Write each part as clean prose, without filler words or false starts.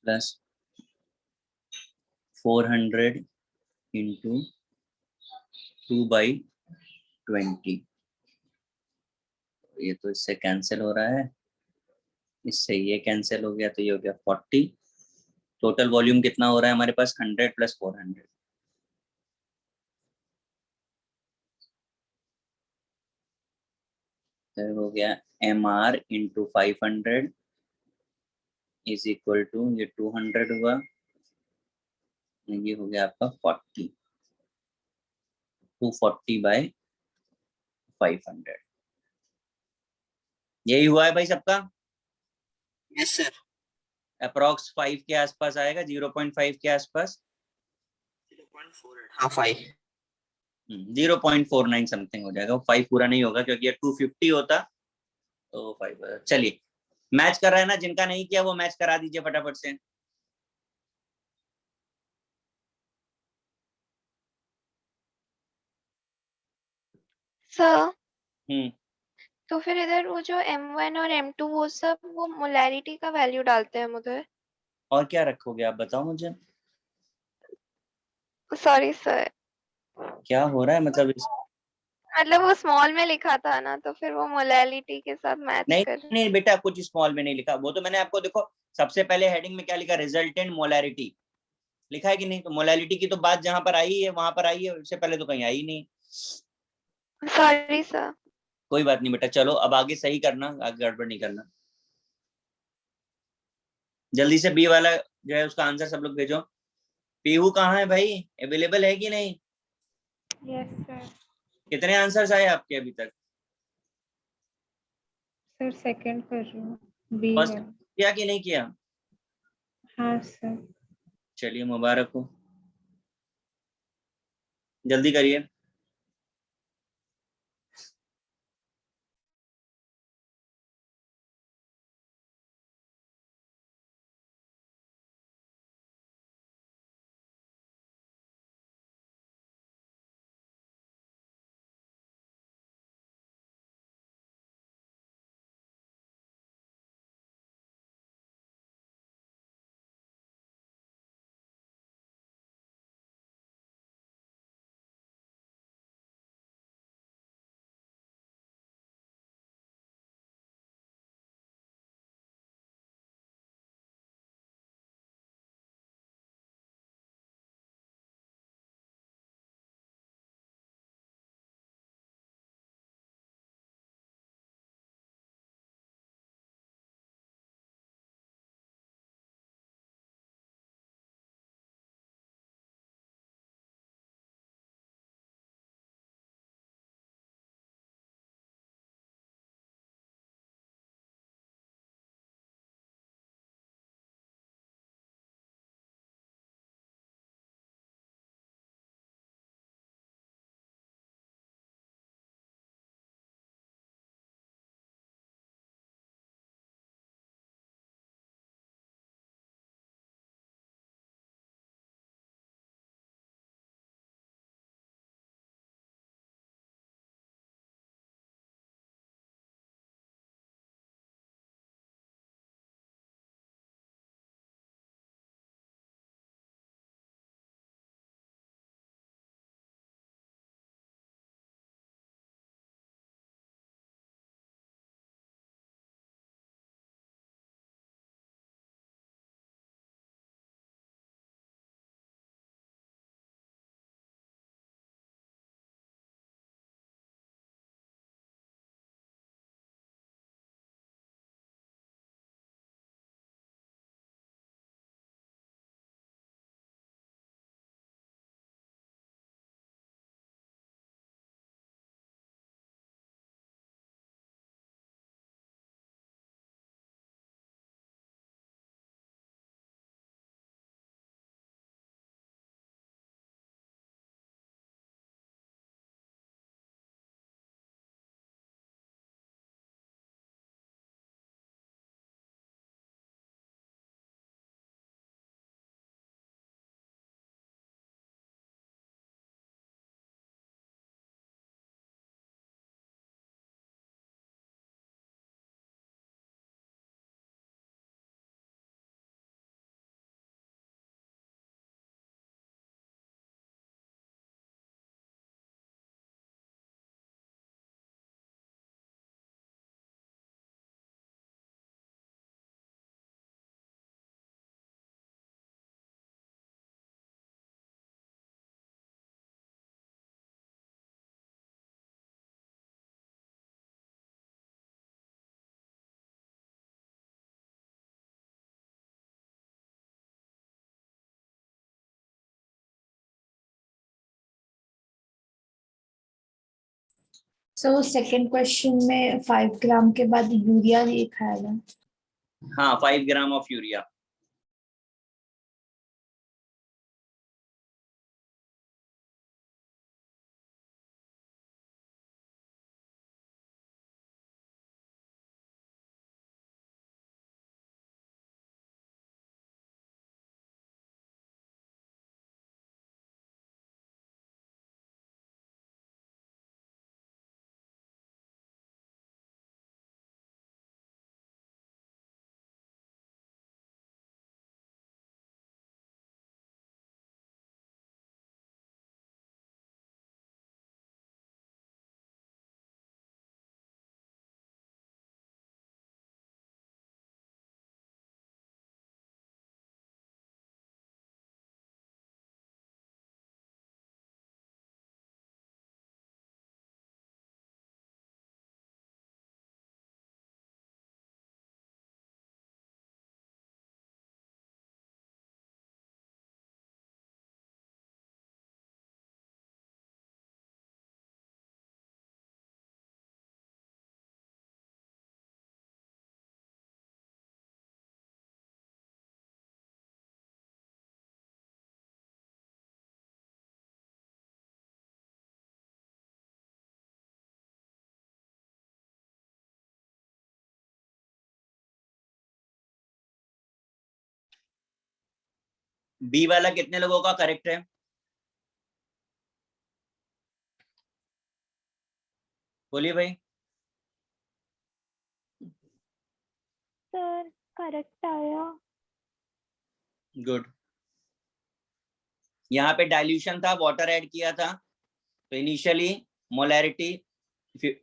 Plus 400 into 2/20। ये तो इससे कैंसिल हो रहा है, इससे ये कैंसिल हो गया, तो ये हो गया 40। टोटल वॉल्यूम कितना हो रहा है हमारे पास? 100 प्लस 400। तो हो गया MR into 500 is equal to, ये 200 हुआ, ये हो गया आपका 40, 240/500। यही हुआ है भाई सबका? Yes sir. अप्रोक्स 5 के आसपास आएगा, 0.5 के आसपास, 0.48, हाँ 5। 0.49 समथिंग हो जाएगा, 5 पूरा नहीं होगा क्योंकि ये 250 होता तो 5। चलिए, मैच कर रहा है ना? जिनका नहीं किया वो मैच करा दीजिए फटाफट से। सर हम्म तो फिर इधर वो जो M1 और M2 वो सब वो मोलैरिटी का वैल्यू डालते हैं उधर। और क्या रखोगे आप बताओ मुझे, सॉरी सर, क्या हो रहा है मतलब मतलब वो स्मॉल में लिखा था ना, तो फिर वो मोलैरिटी के साथ मैच नहीं कर। नहीं बेटा, कुछ स्मॉल में नहीं लिखा, वो तो मैंने आपको देखो सबसे पहले हेडिंग में क्या लिखा, रिजल्टेंट मोलैरिटी लिखा है कि नहीं? तो मोलैरिटी की तो बात जहां पर आई है वहां पर आई है, उससे पहले तो कहीं आई नहीं। Sorry sir. कोई बात नहीं बेटा, चलो अब आगे सही करना, आगे गड़बड़ नहीं करना। जल्दी से बी वाला जो है उसका आंसर सब लोग भेजो। पीहू कहाँ है भाई, अवेलेबल है कि नहीं? Yes sir. कितने आंसर्स आए आपके अभी तक? सर सेकंड कर रही हूँ, बी फर्स्ट है। किया कि नहीं किया? हाँ सर। चलिए मुबारक हो, जल्दी करिए। सो सेकंड क्वेश्चन में 5 ग्राम के बाद यूरिया लिखा है ना? हाँ 5 ग्राम ऑफ यूरिया। बी वाला कितने लोगों का करेक्ट है? बोलिए भाई। सर करेक्ट आया। गुड। यहाँ पे डाइल्यूशन था, वाटर ऐड किया था, तो इनिशियली मोलैरिटी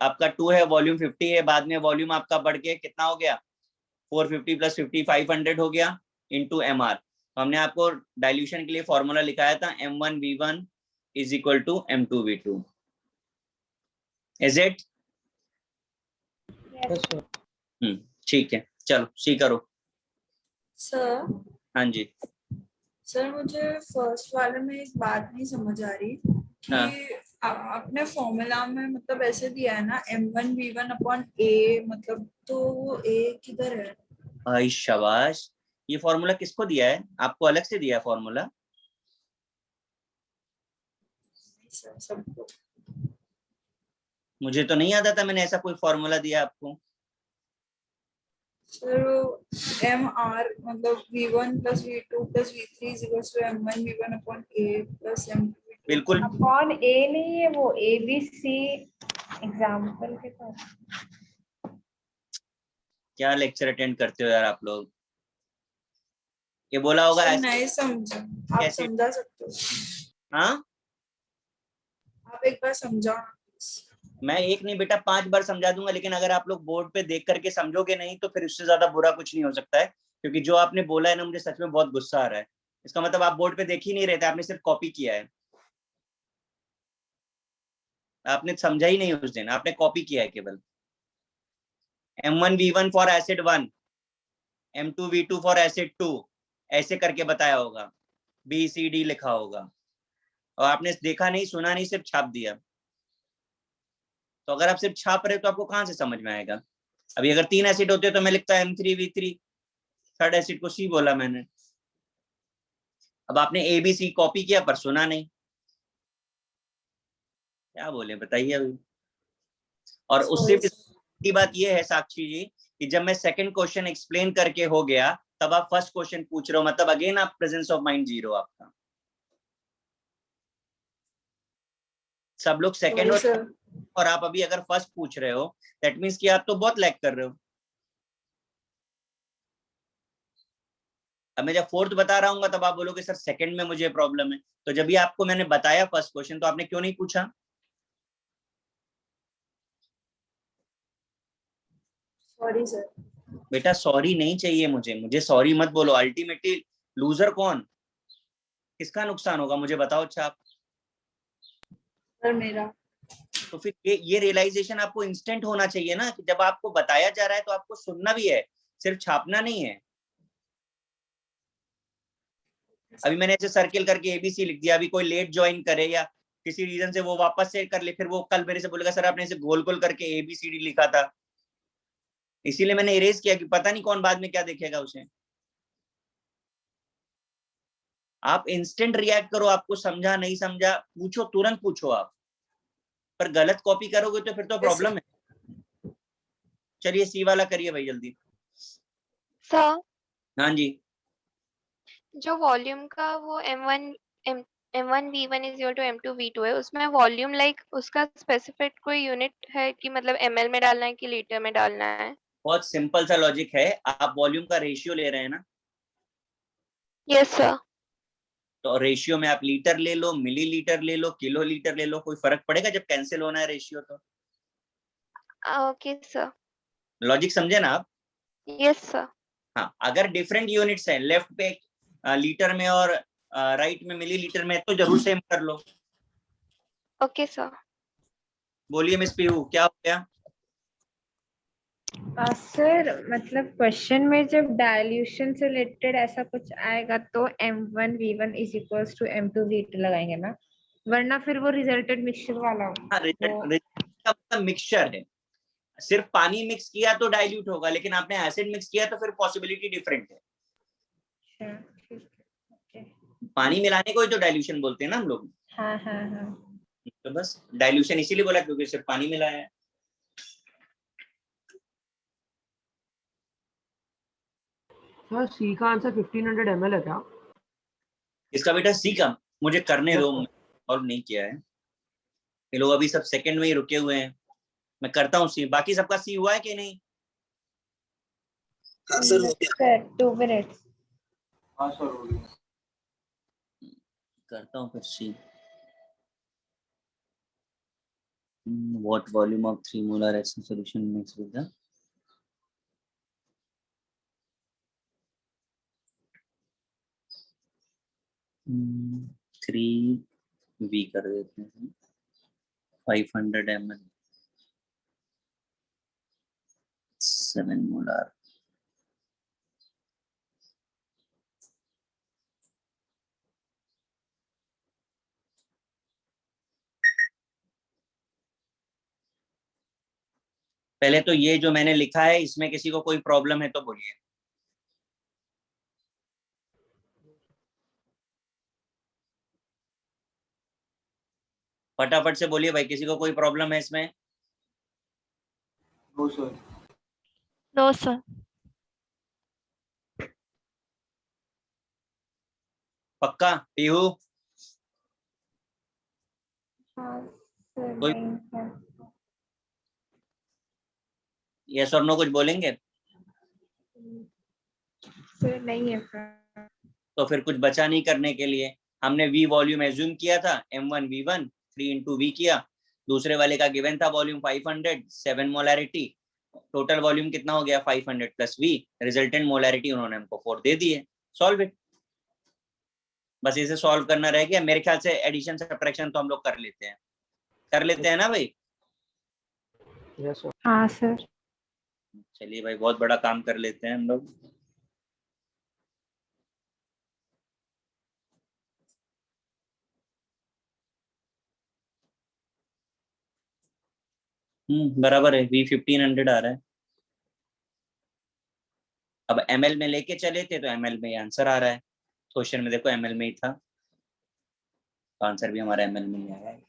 आपका 2 है, वॉल्यूम 50 है, बाद में वॉल्यूम आपका बढ़ के कितना हो गया 450 + 50 500 हो गया इनटू mr। तो हमने आपको डाइल्यूशन के लिए फॉर्मूला लिखाया था m1v1 = m2v2। Is it? ठीक है, चलो सी करो। सर हाँ जी। सर मुझे फर्स्ट वाले में एक बात नहीं समझ आ रही कि हाँ। आपने फॉर्मूला में मतलब ऐसे दिया है ना m1v1/a, मतलब तो वो a किधर है? भाई शाबाश, ये फॉर्मूला किसको दिया है? आपको अलग से दिया है फॉर्मूला? सर सबको। मुझे तो नहीं याद आता मैंने ऐसा कोई फॉर्मूला दिया आपको। सर mr मतलब v1 + v2 + v3 = m1v1/a + m2v2। बिल्कुल। अपॉन ए नहीं है, वो ABC एग्जाम्पल के साथ। क्या लेक्चर अटेंड करते हो यार आप लोग? ये बोला होगा सर ऐसे नहीं समझा, आप कैसे? समझा सकते हो? हाँ, आप एक बार समझाओ। मैं एक नहीं बेटा 5 बार समझा दूंगा, लेकिन अगर आप लोग बोर्ड पे देख करके समझोगे नहीं तो फिर उससे ज्यादा बुरा कुछ नहीं हो सकता है। क्योंकि जो आपने बोला है ना, मुझे सच में बहुत गुस्सा आ रहा है। इसका मतलब आप बोर्ड पे देख ही नहीं रहे थे, आपने सिर्फ कॉपी किया है। आपने समझा ही नहीं उस दिन, आपने कॉपी किया है केवल। m1v1 for acid 1, m2v2 for acid 2 ऐसे करके बताया होगा, BCD लिखा होगा, और आपने देखा नहीं, सुना नहीं, सिर्फ छाप दिया। तो अगर आप सिर्फ छाप रहे हो तो आपको कहां से समझ में आएगा? अभी अगर 3 एसिड होते तो मैं लिखता M3v3, थर्ड एसिड को C बोला मैंने। अब आपने ABC कॉपी किया पर सुना नहीं, क्या बोले बताइए अभी। और उससे भी बड़ी बात यह है साक्षी जी कि जब मैं सेकंड क्वेश्चन एक्सप्लेन करके हो गया तब आप फर्स्ट क्वेश्चन पूछ रहे हो, मतलब अगेन आप प्रेजेंस ऑफ माइंड जीरो आपका। सब लोग सेकंड और आप अभी अगर फर्स्ट पूछ रहे हो, दैट मीन्स कि आप तो बहुत लैग कर रहे हो। अब मैं जब फोर्थ बता रहा हूँ तब आप बोलोगे सर सेकंड में मुझे प्रॉब्लम है। तो जब भी आपको मैंने बताया फर्स्ट क्वेश्चन तो आपने क्यों नहीं पूछा? Sorry sir. बेटा सॉरी नहीं चाहिए मुझे सॉरी मत बोलो। अल्टीमेटली लूजर कौन, किसका नुकसान होगा मुझे बताओ। अच्छा आप सर मेरा। तो फिर ये रियलाइजेशन आपको इंस्टेंट होना चाहिए ना कि जब आपको बताया जा रहा है तो आपको सुनना भी है, सिर्फ छापना नहीं है। अभी मैंने ऐसे सर्किल करके ABC लिख दिया, अभी कोई लेट ज्वाइन करे या किसी रीजन से वो वापस से कर ले, फिर वो कल मेरे से बोलेगा सर आपने इसे गोल गोल करके ABCD लिखा था, इसीलिए मैंने इरेज किया कि पता नहीं कौन बाद में क्या देखेगा उसे। आप इंस्टेंट रिएक्ट करो, आपको समझा नहीं समझा पूछो, तुरंत पूछो आप, पर गलत कॉपी करोगे तो फिर तो प्रॉब्लम है। चलिए सी वाला करिए भाई जल्दी। सर हाँ जी, जो वॉल्यूम का वो M1 V1 is equal to M2 V2 है, उसमें वॉल्यूम लाइक उसका स्पेसिफिक कोई यूनिट है कि मतलब ml में डालना है कि लीटर में डालना है? बहुत सिंपल सा लॉजिक है, आप वॉल्यूम का रेशियो ले रहे हैं ना, यस सर। तो रेशियो में आप लीटर ले लो, मिलीलीटर ले लो, किलो लीटर ले लो, कोई फर्क पड़ेगा जब कैंसिल होना है रेशियो? तो ओके सर। लॉजिक समझे ना आप? Yes sir. हाँ, अगर डिफरेंट यूनिट्स हैं, लेफ्ट पे लीटर में और राइट में मिलीलीटर में, तो जरूर सेम कर लो। Okay sir. बोलिए मिस पीहू, क्या हो गया? सर मतलब क्वेश्चन में जब डाइल्यूशन से रिलेटेड ऐसा कुछ आएगा तो M1 V1 is equals to M2 V2 लगाएंगे ना, वरना फिर वो रिजल्टेड मिक्सचर वाला हाँ, वो का मतलब मिक्सचर है, सिर्फ पानी मिक्स किया तो डाइल्यूट होगा, लेकिन आपने एसिड मिक्स किया तो फिर पॉसिबिलिटी डिफरेंट है। अच्छा, ठीक है, ओके। पानी मिलाने को ही तो डाइल्यूशन बोलते हैं ना हम लोग। हाँ हाँ हाँ। तो बस डाइल्यूशन इसीलिए बोला क्योंकि सिर्फ पानी मिलाया है। सर सी का आंसर 1500 ml है क्या? इसका बेटा सी का मुझे करने दो, Yes, सॉल्व नहीं किया है। ये लोग अभी सब सेकंड में ही रुके हुए हैं, मैं करता हूँ सी। बाकी सबका सी हुआ है कि नहीं? हाँ सर हो गया। Sir 2 minutes. हाँ सर हो गया। करता हूँ फिर सी। What volume of 3 molar HCl solution mixed with the 3V कर देते हैं, 500 ml 7 molar। पहले तो ये जो मैंने लिखा है इसमें किसी को कोई प्रॉब्लम है तो बोलिए। फटाफट से बोलिए भाई, किसी को कोई प्रॉब्लम है इसमें? No sir. No sir. पक्का पीहू? हाँ सर, कोई नहीं है। यस और नो कुछ बोलेंगे? सर नहीं है सर। तो फिर कुछ बचा नहीं करने के लिए। हमने V वॉल्यूम एज्यूम किया था, M1 V1 3 into V किया, दूसरे वाले का गिवन था वॉल्यूम 500 7 मोलैरिटी, टोटल वॉल्यूम कितना हो गया 500 प्लस V, रिजल्टेंट मोलैरिटी उन्होंने हमको 4 दे दी है। सॉल्व इट, बस इसे सॉल्व करना रह गया। मेरे ख्याल से एडिशन सब्ट्रैक्शन तो हम लोग कर लेते हैं ना भाई? Yes sir. हाँ सर। चलिए भाई, बहुत बड़ा काम कर लेते हैं हम लोग। बराबर है, V 1500 आ रहा है। अब ml में लेके चले थे तो ml में आंसर आ रहा है, क्वेश्चन में देखो ml में ही था, तो आंसर भी हमारा ml में ही आया है।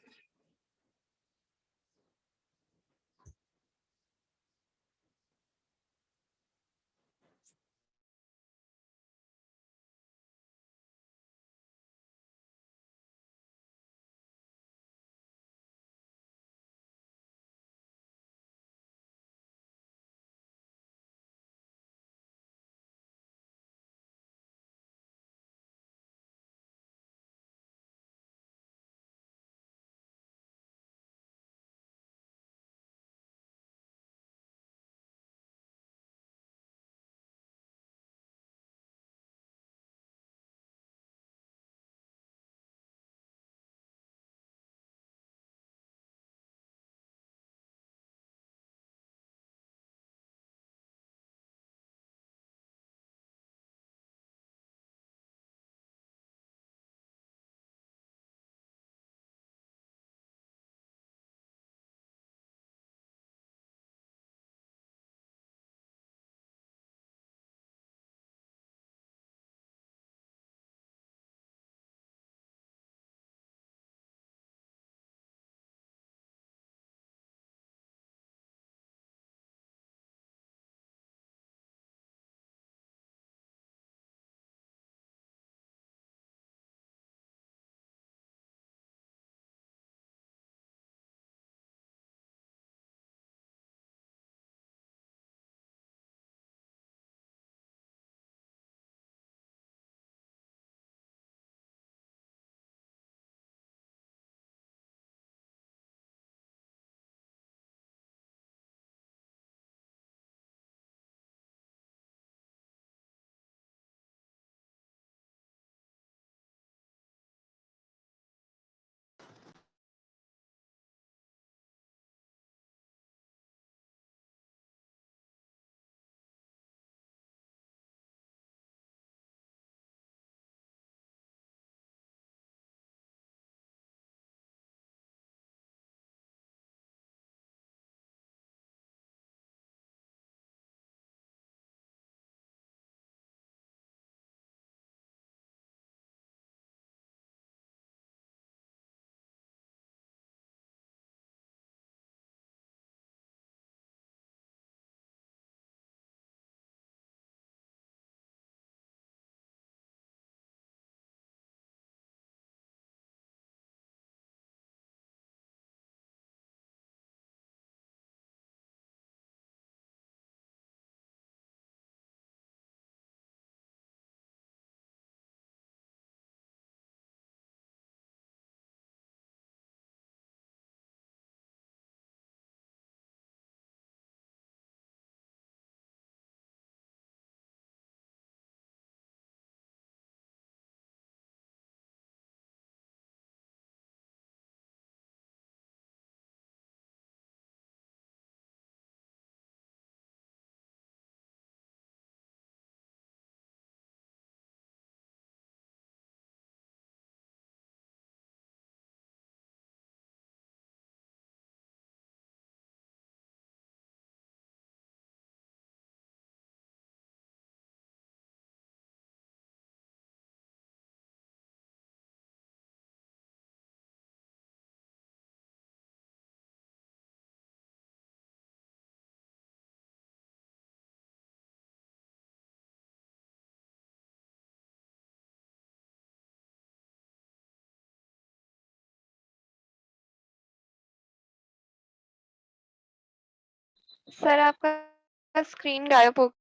सर आपका स्क्रीन गायब हो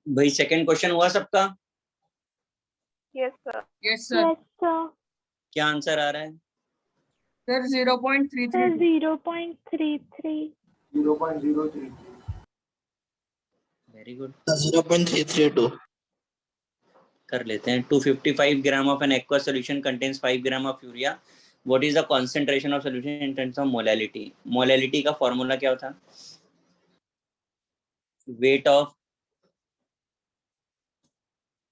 भाई सेकंड क्वेश्चन हुआ सबका? Yes sir yes sir. क्या आंसर आ रहा है? Sir 0.33 0.33 very good, 0.332. कर लेते हैं। 255 gram of N aqua solution contains 5 gram of urea, what is the concentration of solution in terms of molality? Molality का फॉर्मूला क्या होता? Weight of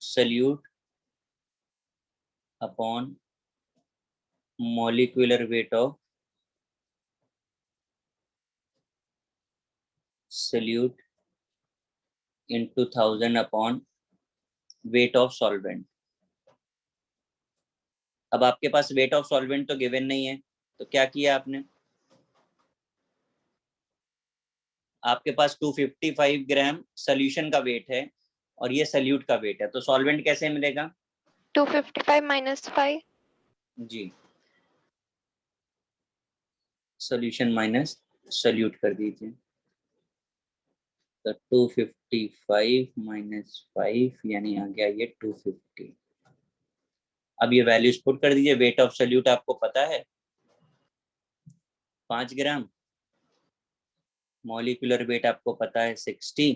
solute upon molecular weight of solute into 1000 upon weight of solvent। अब आपके पास weight of solvent तो given नहीं है, तो क्या किया आपने? आपके पास 255 ग्राम सोल्यूशन का वेट है और ये सल्यूट का वेट है, तो सॉल्वेंट कैसे मिलेगा? 255 minus 5. जी, सॉल्यूशन माइनस सल्यूट कर दीजिए, तो 255 माइनस 5 यानी आ गया ये 250। अब ये वैल्यूज पुट कर दीजिए। वेट ऑफ सल्यूट आपको पता है 5 ग्राम, मॉलिक्यूलर वेट आपको पता है 60,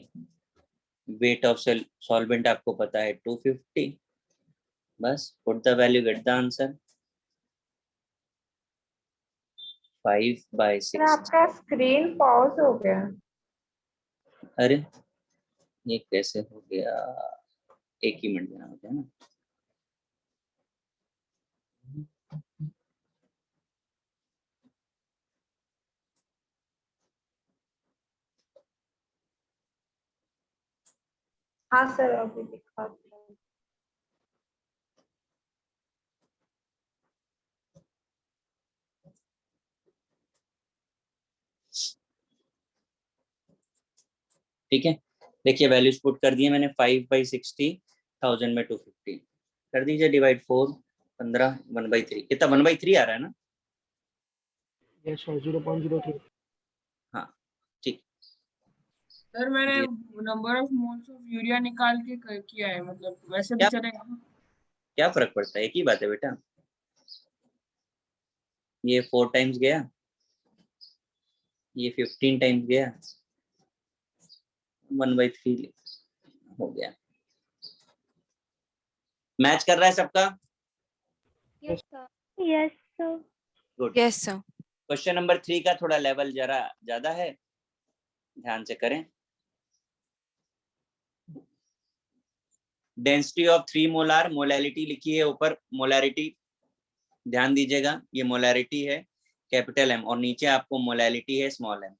वेट ऑफ सॉल्वेंट आपको पता है 250। बस put the value, get the answer. 5/6। आपका स्क्रीन पॉज हो गया। अरे ये कैसे हो गया? एक ही मिनट देना होता है ना। हाँ सर, अभी दिखा दो। ठीक है, देखिए वैल्यूज पुट कर दिए मैंने। 5/60 1000 में 250 कर दीजिए, डिवाइड 4 15 1/3 कितना? 1/3 आ रहा है ना? Yes sir 0.03। हाँ ठीक। सर मैंने ये number of moles of urea निकाल के किया है, मतलब वैसे भी क्या चलेगा। क्या फर्क पड़ता है? एक ही बात है बेटा। ये 4 टाइम्स गया, ये 15 टाइम्स गया, 1/3 हो गया। मैच कर रहा है सबका? Yes, sir. Yes, sir. Good. Yes, sir. Question number 3 का थोड़ा लेवल जरा ज्यादा है, ध्यान से करें। डेंसिटी ऑफ 3 मोलार, मोलैरिटी लिखी है ऊपर, मोलैरिटी ध्यान दीजिएगा, ये मोलैरिटी है कैपिटल एम और नीचे आपको मोलैलिटी है स्मॉल एम।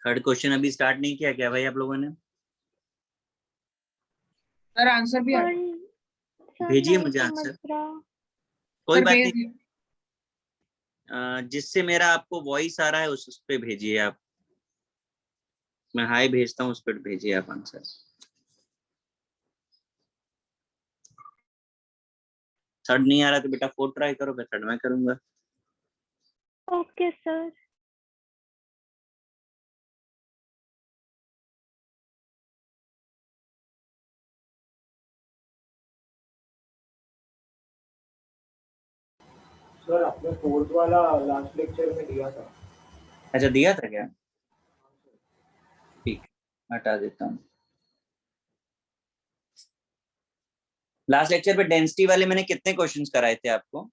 थर्ड क्वेश्चन अभी स्टार्ट नहीं किया क्या भाई आप लोगों ने? सर आंसर भी आ भेजिए मुझे आंसर। कोई सर बात भेज नहीं, दिया। जिससे मेरा आपको वॉइस आ रहा है उस पे भेजिए आप। मैं हाई भेजता हूँ, उस पर भेजिए आप आंसर। थर्ड नहीं आ रहा तो बेटा फोर्थ ट्राई करो, मैं थर्ड में करूंगा। Okay sir. सर आपने फोर्थ वाला लास्ट लेक्चर में दिया था। अच्छा दिया था क्या? ठीक, हटा देता हूँ। लास्ट लेक्चर पे डेंसिटी वाले मैंने कितने क्वेश्चंस कराए थे आपको?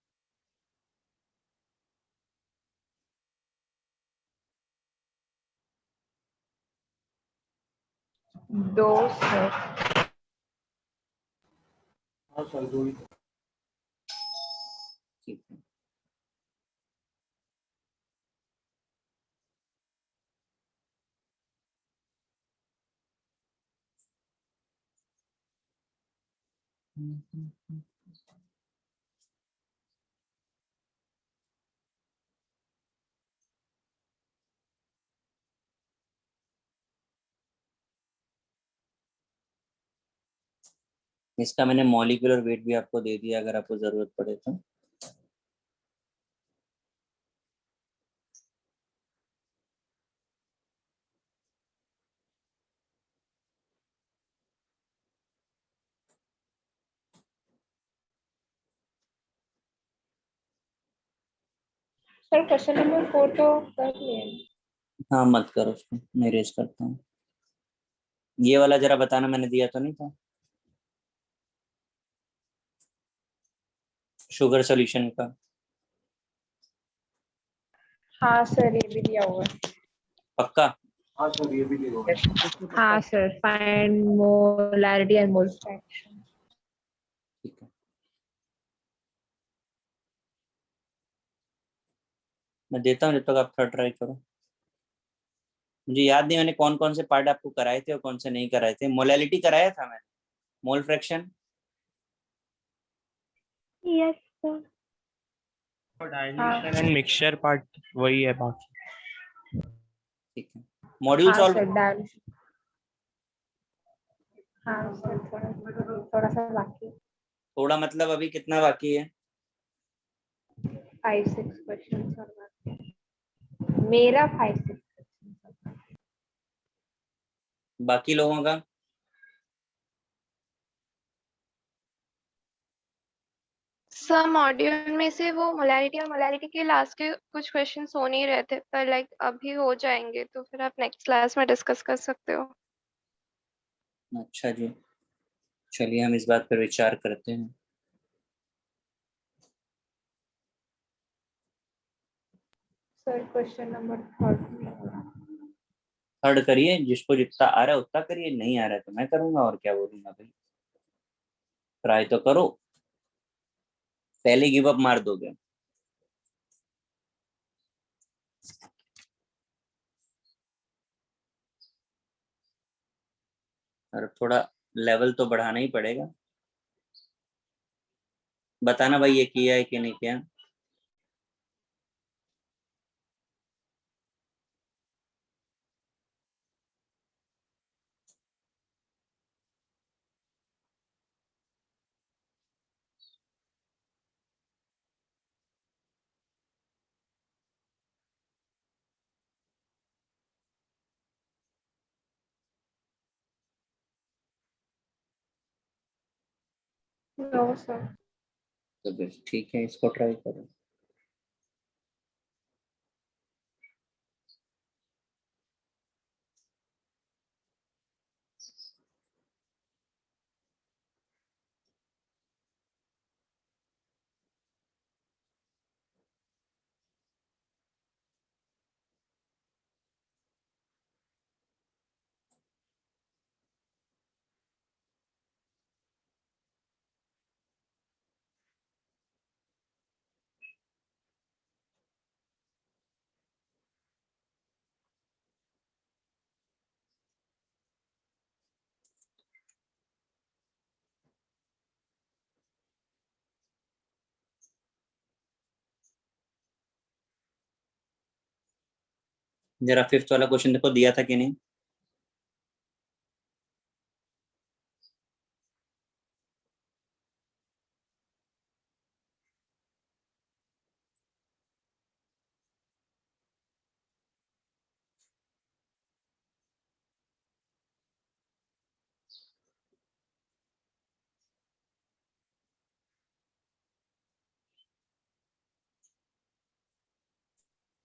दो सर। हाँ सर, दो ही थे। ठीक है। इसका मैंने मॉलिक्यूलर वेट भी आपको दे दिया, अगर आपको जरूरत पड़े तो। सर क्वेश्चन नंबर 4 तो कर लिए। हाँ मत करो उसको, मैं रेज करता हूँ। ये वाला जरा बताना, मैंने दिया तो नहीं था शुगर सॉल्यूशन का? हाँ सर ये भी दिया हुआ है। पक्का? हाँ सर, ये भी दिया हुआ है। हाँ sir, find molarity and mole fraction. ठीक है, मैं देता हूँ जब तक आप थर्ड ट्राई करो। मुझे याद नहीं मैंने कौन कौन से पार्ट आपको कराए थे और कौन से नहीं कराए थे। मोलैलिटी कराया था मैंने, mole fraction. Yes sir. Dilution and mixture part वही है बाकी। ठीक है, मॉड्यूल हाँ सॉल्व। सर डाल। हाँ सर थोड़ा सा बाकी है। थोड़ा मतलब अभी कितना बाकी है? 5-6 क्वेश्चन और बाकी है। मेरा 5-6 क्वेश्चन। बाकी लोगों का? सर मॉड्यूल में से वो मोलैरिटी और मोलैरिटी के लास्ट के कुछ क्वेश्चन हो नहीं रहे थे, पर लाइक अभी हो जाएंगे, तो फिर आप नेक्स्ट क्लास में डिस्कस कर सकते हो। अच्छा जी, चलिए हम इस बात पर विचार करते हैं। सर क्वेश्चन नंबर 3 थर्ड करिए, जिसको जितना आ रहा है उतना करिए, नहीं आ रहा है तो मैं करूंगा, और क्या बोलूंगा भाई। ट्राई तो करो, पहले गिव अप मार दोगे। और थोड़ा लेवल तो बढ़ाना ही पड़ेगा। बताना भाई ये किया है कि नहीं किया। No sir. तो बस ठीक है, इसको ट्राई करो। जरा फिफ्थ वाला क्वेश्चन देखो दिया था कि नहीं।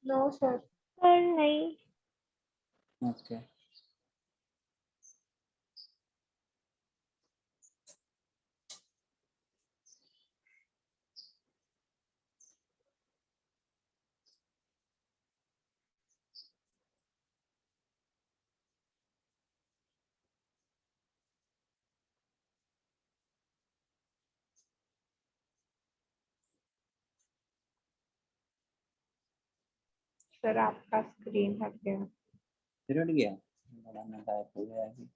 No sir. सर नहीं। ओके सर आपका स्क्रीन हट गया। फिर उठ गया, बड़ा ना गायब हो गया अभी।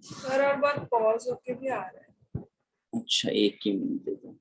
सर और बात पॉज होके भी आ रहा है। अच्छा एक ही मिनट दे दो।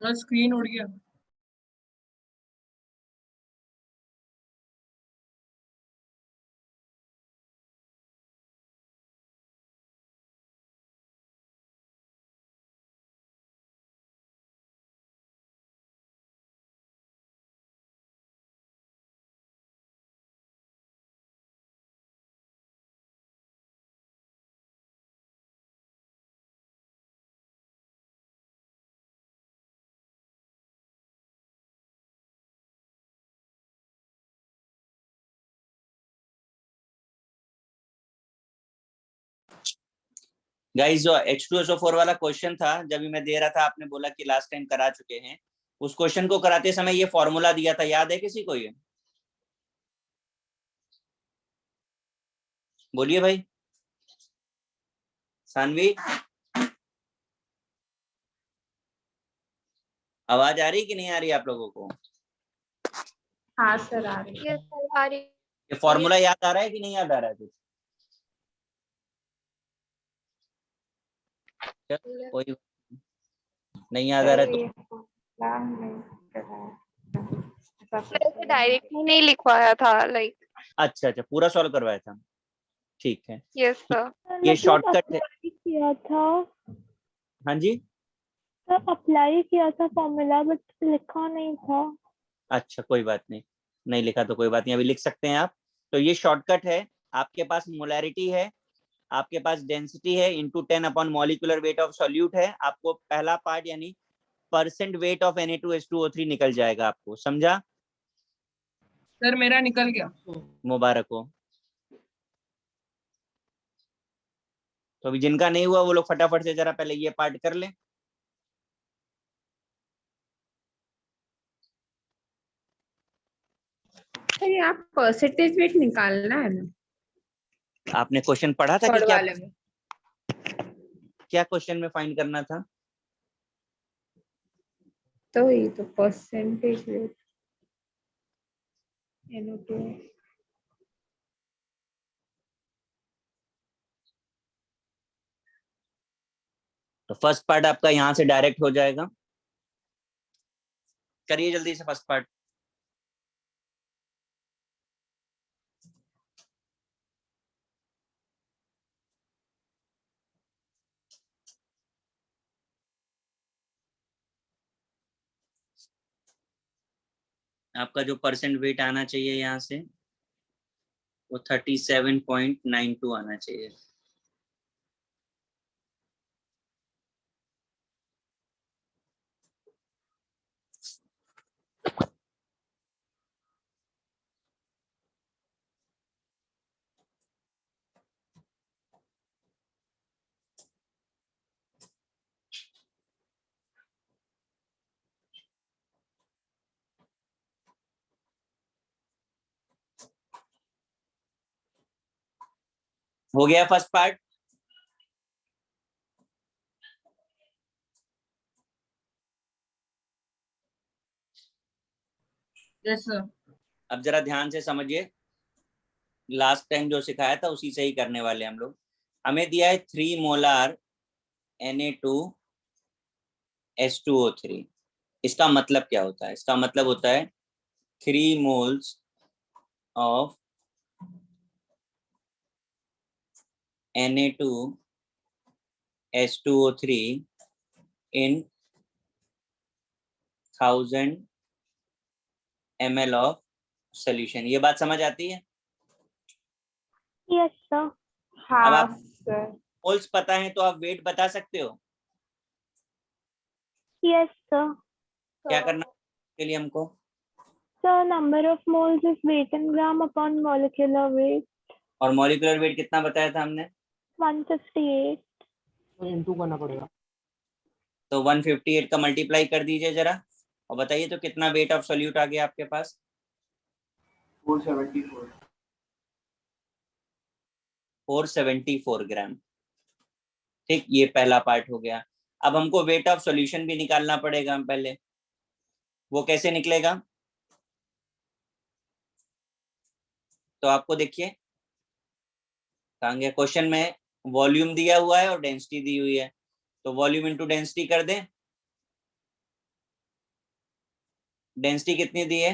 बस स्क्रीन उड़ गया। गाइस, जो H2SO4 वाला क्वेश्चन था, जब भी मैं दे रहा था आपने बोला कि लास्ट टाइम करा चुके हैं। उस क्वेश्चन को कराते समय ये फॉर्मूला दिया था, याद है किसी को? ये बोलिए भाई। सानवी, आवाज आ रही कि नहीं आ रही आप लोगों को? हाँ सर आ रही है। Yes, sir, आ रही ये फॉर्मूला याद आ रहा है कि नहीं याद आ रहा है कुछ? है। कोई नहीं याद आ रहा है तो वैसे डायरेक्टली नहीं लिखवाया था, लाइक। अच्छा अच्छा, पूरा सॉल्व करवाया था, ठीक है। Yes sir. ये शॉर्टकट है। किया था हाँ जी, तो अप्लाई किया था फॉर्मूला, बट लिखा नहीं था। अच्छा कोई बात नहीं, नहीं लिखा तो कोई बात नहीं, अभी लिख सकते हैं आप। तो ये शॉर्टकट है। आपके पास मोलैरिटी है, आपके पास डेंसिटी है, into 10 upon molecular weight of solute है। आपको पहला पार्ट यानी परसेंट वेट ऑफ Na2H2O3 निकल जाएगा, आपको समझा? सर मेरा निकल गया। मुबारक हो। तो अभी जिनका नहीं हुआ वो लोग फटाफट से जरा पहले ये पार्ट कर लें। सर आप परसेंटेज वेट निकालना है ना आपने क्वेश्चन पढ़ा था कि थर्ड क्या? वाले में? क्या क्वेश्चन में फाइंड करना था? तो ये तो परसेंटेज वेट NO2 तो फर्स्ट पार्ट आपका यहाँ से डायरेक्ट हो जाएगा। करिए जल्दी से फर्स्ट पार्ट। आपका जो परसेंट वेट आना चाहिए यहाँ से वो 37.92 आना चाहिए। हो गया फर्स्ट पार्ट? Yes sir. अब जरा ध्यान से समझिए, लास्ट टाइम जो सिखाया था उसी से ही करने वाले हम लोग। हमें दिया है 3 मोलार Na2H2O3। इसका मतलब क्या होता है? इसका मतलब होता है 3 moles of Na2H2O3 in 1000 ml of solution. ये बात समझ आती है? Yes sir. अब हाँ आप सर। मोल्स पता है तो आप वेट बता सकते हो। Yes sir. क्या करना के लिए हमको? Sir number of moles is weight in gram upon molecular weight. और मॉलिक्यूलर वेट कितना बताया था हमने? 158। तो इनटू करना पड़ेगा। तो 158 का मल्टीप्लाई कर दीजिए जरा, और बताइए तो कितना वेट ऑफ सोल्यूट आ गया आपके पास? 474। 474 ग्राम। ठीक, ये पहला पार्ट हो गया। अब हमको वेट ऑफ सॉल्यूशन भी निकालना पड़ेगा पहले। वो कैसे निकलेगा? तो आपको देखिए कहाँ गया क्वेश्चन में, वॉल्यूम दिया हुआ है और डेंसिटी दी हुई है, तो वॉल्यूम इनटू डेंसिटी कर दें। डेंसिटी कितनी दी है?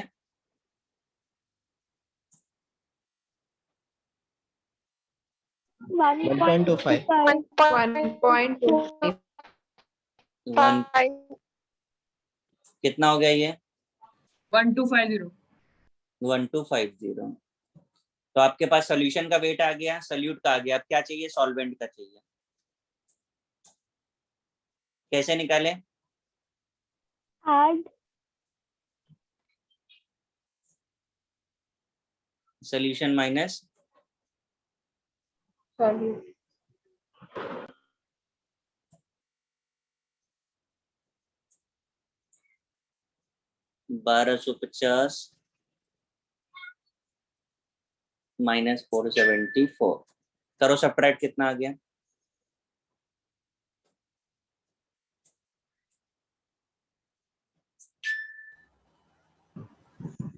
1.25 1.25 वन कितना हो गया ये? 1250। 1250। तो आपके पास सॉल्यूशन का वेट आ गया, सॉल्यूट का आ गया। अब क्या चाहिए? सॉल्वेंट का चाहिए। कैसे निकालें? Add solution minus solute 1250 minus 474। करो सब्ट्रैक्ट, कितना आ गया?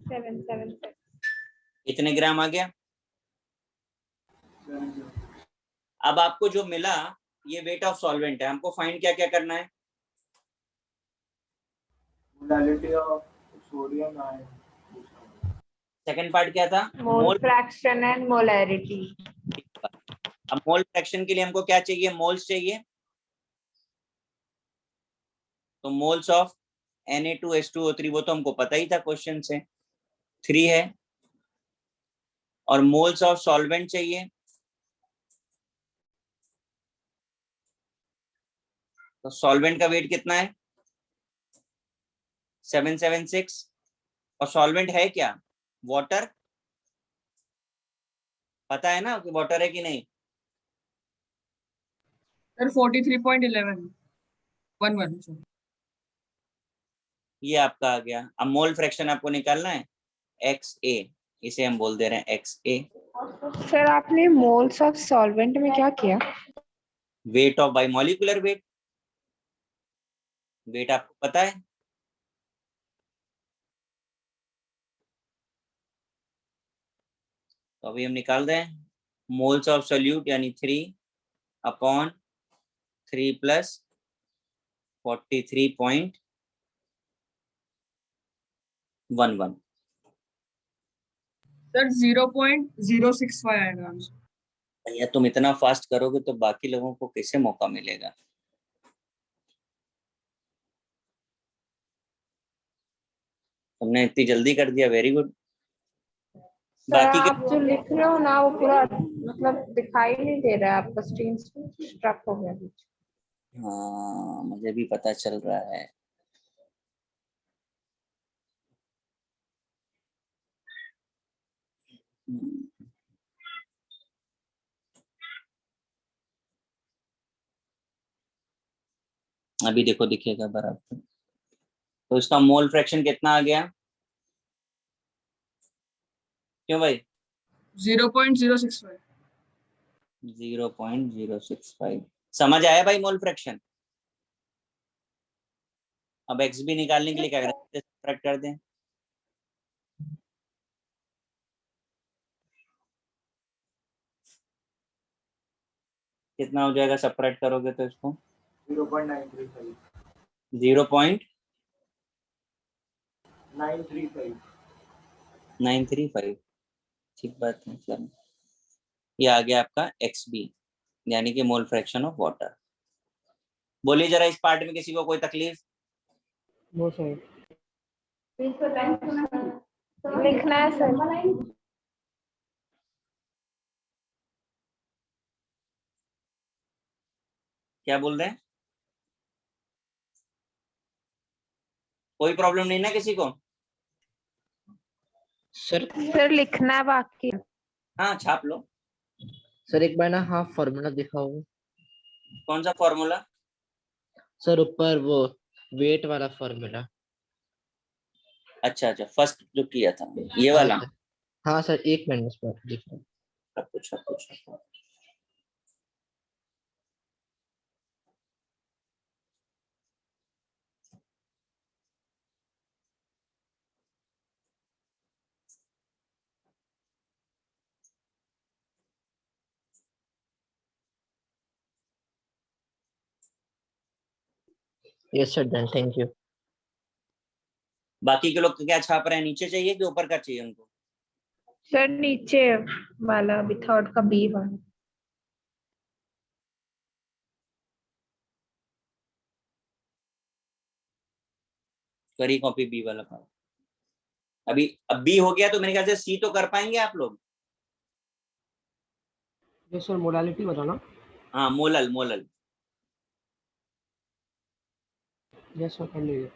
776 कितने ग्राम आ गया? अब आपको जो मिला ये वेट ऑफ सॉल्वेंट है। हमको फाइंड क्या क्या करना है? Molality of sodium ion. Second part क्या था? Mole fraction and molarity. अब मोल फ्रैक्शन के लिए हमको क्या चाहिए? मोल्स चाहिए। तो मोल्स ऑफ Na2H2O3 वो तो हमको पता ही था क्वेश्चन से, 3 है। और मोल्स ऑफ सॉल्वेंट चाहिए। तो सॉल्वेंट का वेट कितना है? 776। और सॉल्वेंट है क्या? वाटर। पता है ना कि वाटर है कि नहीं? सर 43.11 11। ये आपका आ गया। अब मोल फ्रैक्शन आपको निकालना है, XA। इसे हम बोल दे रहे हैं XA। सर आपने मोल्स ऑफ सॉल्वेंट में क्या किया? Weight of by molecular weight. Weight आपको पता है? तो अभी हम निकाल रहे हैं मोल्स ऑफ सोल्यूट यानी 3/3 प्लस 43.11। सर 0.065 आएगा आंसर। भैया तुम इतना फास्ट करोगे तो बाकी लोगों को कैसे मौका मिलेगा? तुमने इतनी जल्दी कर दिया, वेरी गुड। सर बाकी के आप जो लिख रहे हो ना वो पूरा मतलब दिखाई नहीं दे रहा है, आपका स्क्रीन स्ट्रक हो गया बीच। हाँ मुझे भी पता चल रहा है। अभी देखो दिखेगा बराबर। तो इसका मोल फ्रैक्शन कितना आ गया? क्यों भाई? 0.065। 0.065 समझ आया भाई मोल फ्रैक्शन? अब एक्स भी निकालने के लिए क्या करें? सब्ट्रैक्ट कर दें। कितना हो जाएगा सब्ट्रैक्ट करोगे तो इसको? 0.935 0.935। ठीक बात है। चलो ये आ गया आपका XB यानी कि मोल फ्रैक्शन ऑफ वाटर। बोलिए जरा इस पार्ट में किसी को कोई तकलीफ? वो सही। लिखना है सर। क्या बोल रहे हैं? कोई प्रॉब्लम नहीं ना किसी को? सर लिखना बाकी है। हाँ छाप लो। सर एक बार ना हाफ फॉर्मूला दिखाओ। कौन सा फॉर्मूला? सर ऊपर वो वेट वाला फॉर्मूला। अच्छा अच्छा, फर्स्ट जो किया था ये हाँ वाला। सर, हाँ सर 1 मिनट इस पर दिख रहा है। छापो। Yes sir done, thank you. बाकी के लोग क्या छाप रहे हैं, नीचे चाहिए कि ऊपर का चाहिए उनको? सर नीचे वाला विथआउट का बी वाला। करी कॉपी बी वाला का। अभी अब बी हो गया तो मेरे ख्याल से सी तो कर पाएंगे आप लोग। यस सर, मोडालिटी बताना। हाँ मोलल मोलल। यस सर, कर लीजिए।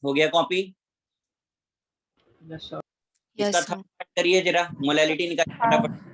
हो गया कॉपी? Yes sir. इसका यस सर। थंब करिए जरा, मोलालिटी निकालिए फटाफट।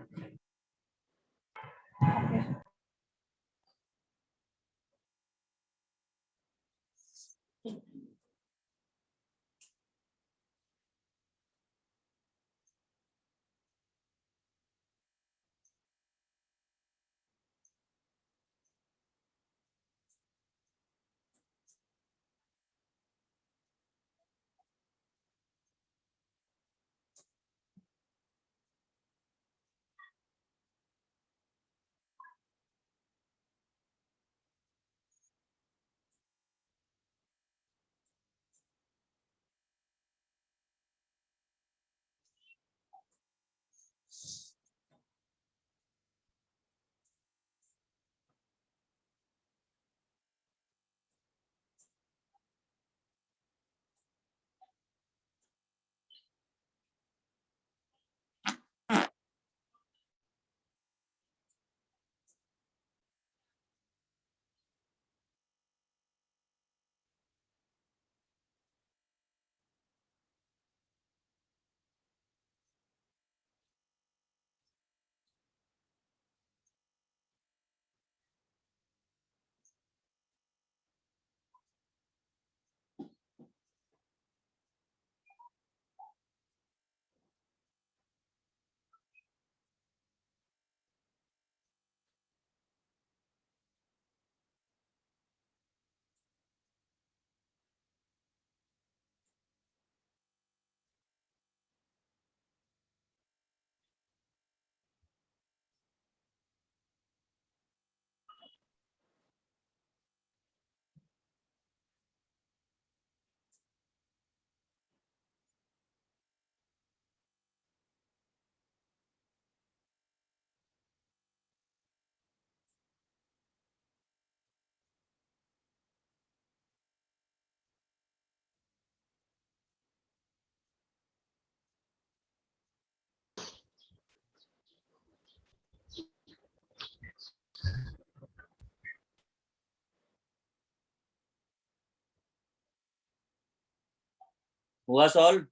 हुआ सॉल्व?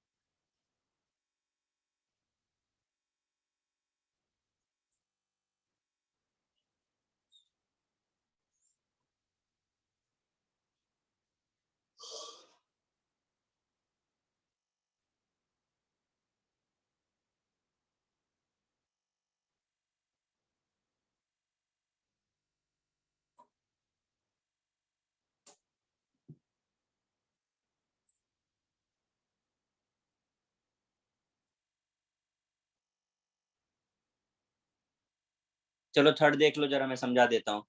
चलो थर्ड देख लो जरा, मैं समझा देता हूँ।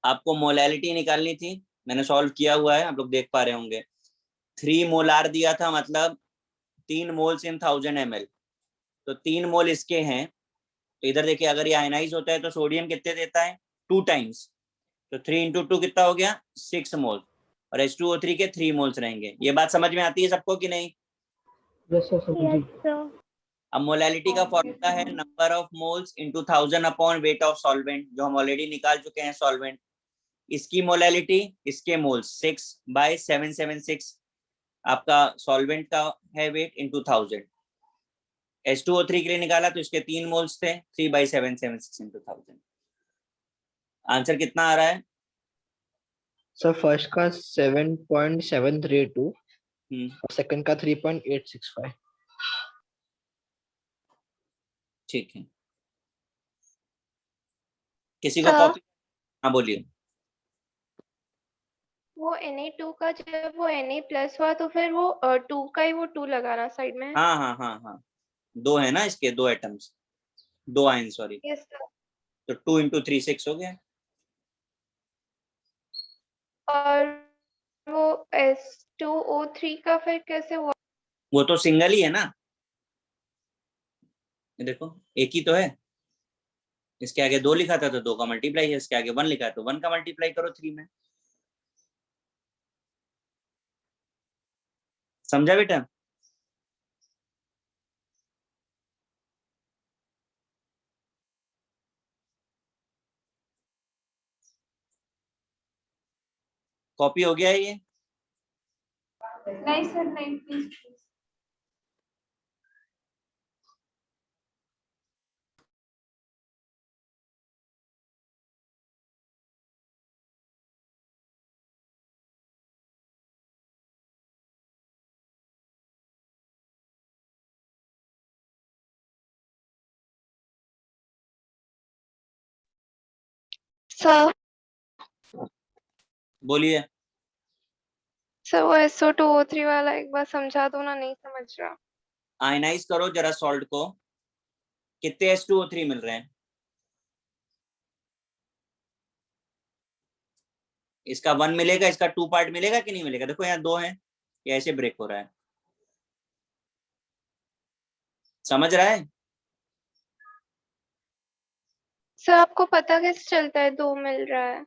आपको मोलैलिटी निकालनी थी, मैंने सॉल्व किया हुआ है, आप लोग देख पा रहे होंगे। 3 मोलार दिया था, मतलब 3 मोल्स इन 1000 ml, तो 3 मोल इसके हैं। तो इधर देखिए, अगर ये आयनाइज होता है तो सोडियम कितने देता है? 2 टाइम्स, तो 3 इंटू 2 कितना हो गया? 6 मोल, और H2O3 के 3 मोल्स रहेंगे। ये बात समझ में आती है सबको कि नहीं? यस सर समझी। अब मोलैलिटी का फॉर्मूला है number of moles into 1000 upon weight of solvent, जो हम ऑलरेडी निकाल चुके हैं सॉल्वेंट। इसकी मोलैलिटी, इसके मोल्स 6/776 आपका सॉल्वेंट का है वेट इंटू 1000। H2O3 के लिए निकाला तो इसके 3 मोल्स थे, 3/776 इंटू 1000। आंसर कितना आ रहा है? सर फर्स्ट का 7.732 और सेकंड का 3.865। ठीक है, किसी को सर कॉपी? हाँ बोलिए। वो Na2 का जब वो Na प्लस हुआ तो फिर वो 2 का ही वो 2 लगाना साइड में। हाँ हाँ हाँ हाँ, 2 है ना इसके, 2 atoms, 2 ion, sorry. Yes sir. तो 2 इंटू 3 6 हो गया। और वो S2O3 का फिर कैसे हुआ? वो तो सिंगल ही है ना, ये देखो एक ही तो है। इसके आगे 2 लिखा था तो 2 का मल्टीप्लाई है, इसके आगे 1 लिखा है तो 1 का मल्टीप्लाई करो 3 में। समझा बेटा? कॉपी हो गया है ये? नहीं सर नहीं, प्लीज। सर बोलिए। सर वो SO2O3 वाला एक बार समझा दो ना, नहीं समझ रहा। आयनाइज करो जरा सॉल्ट को, कितने H2O3 मिल रहे हैं? इसका 1 मिलेगा, इसका 2 पार्ट मिलेगा कि नहीं मिलेगा? देखो यहाँ 2 है, ये ऐसे ब्रेक हो रहा है। समझ रहा है? सर आपको पता कैसे चलता है 2 मिल रहा है?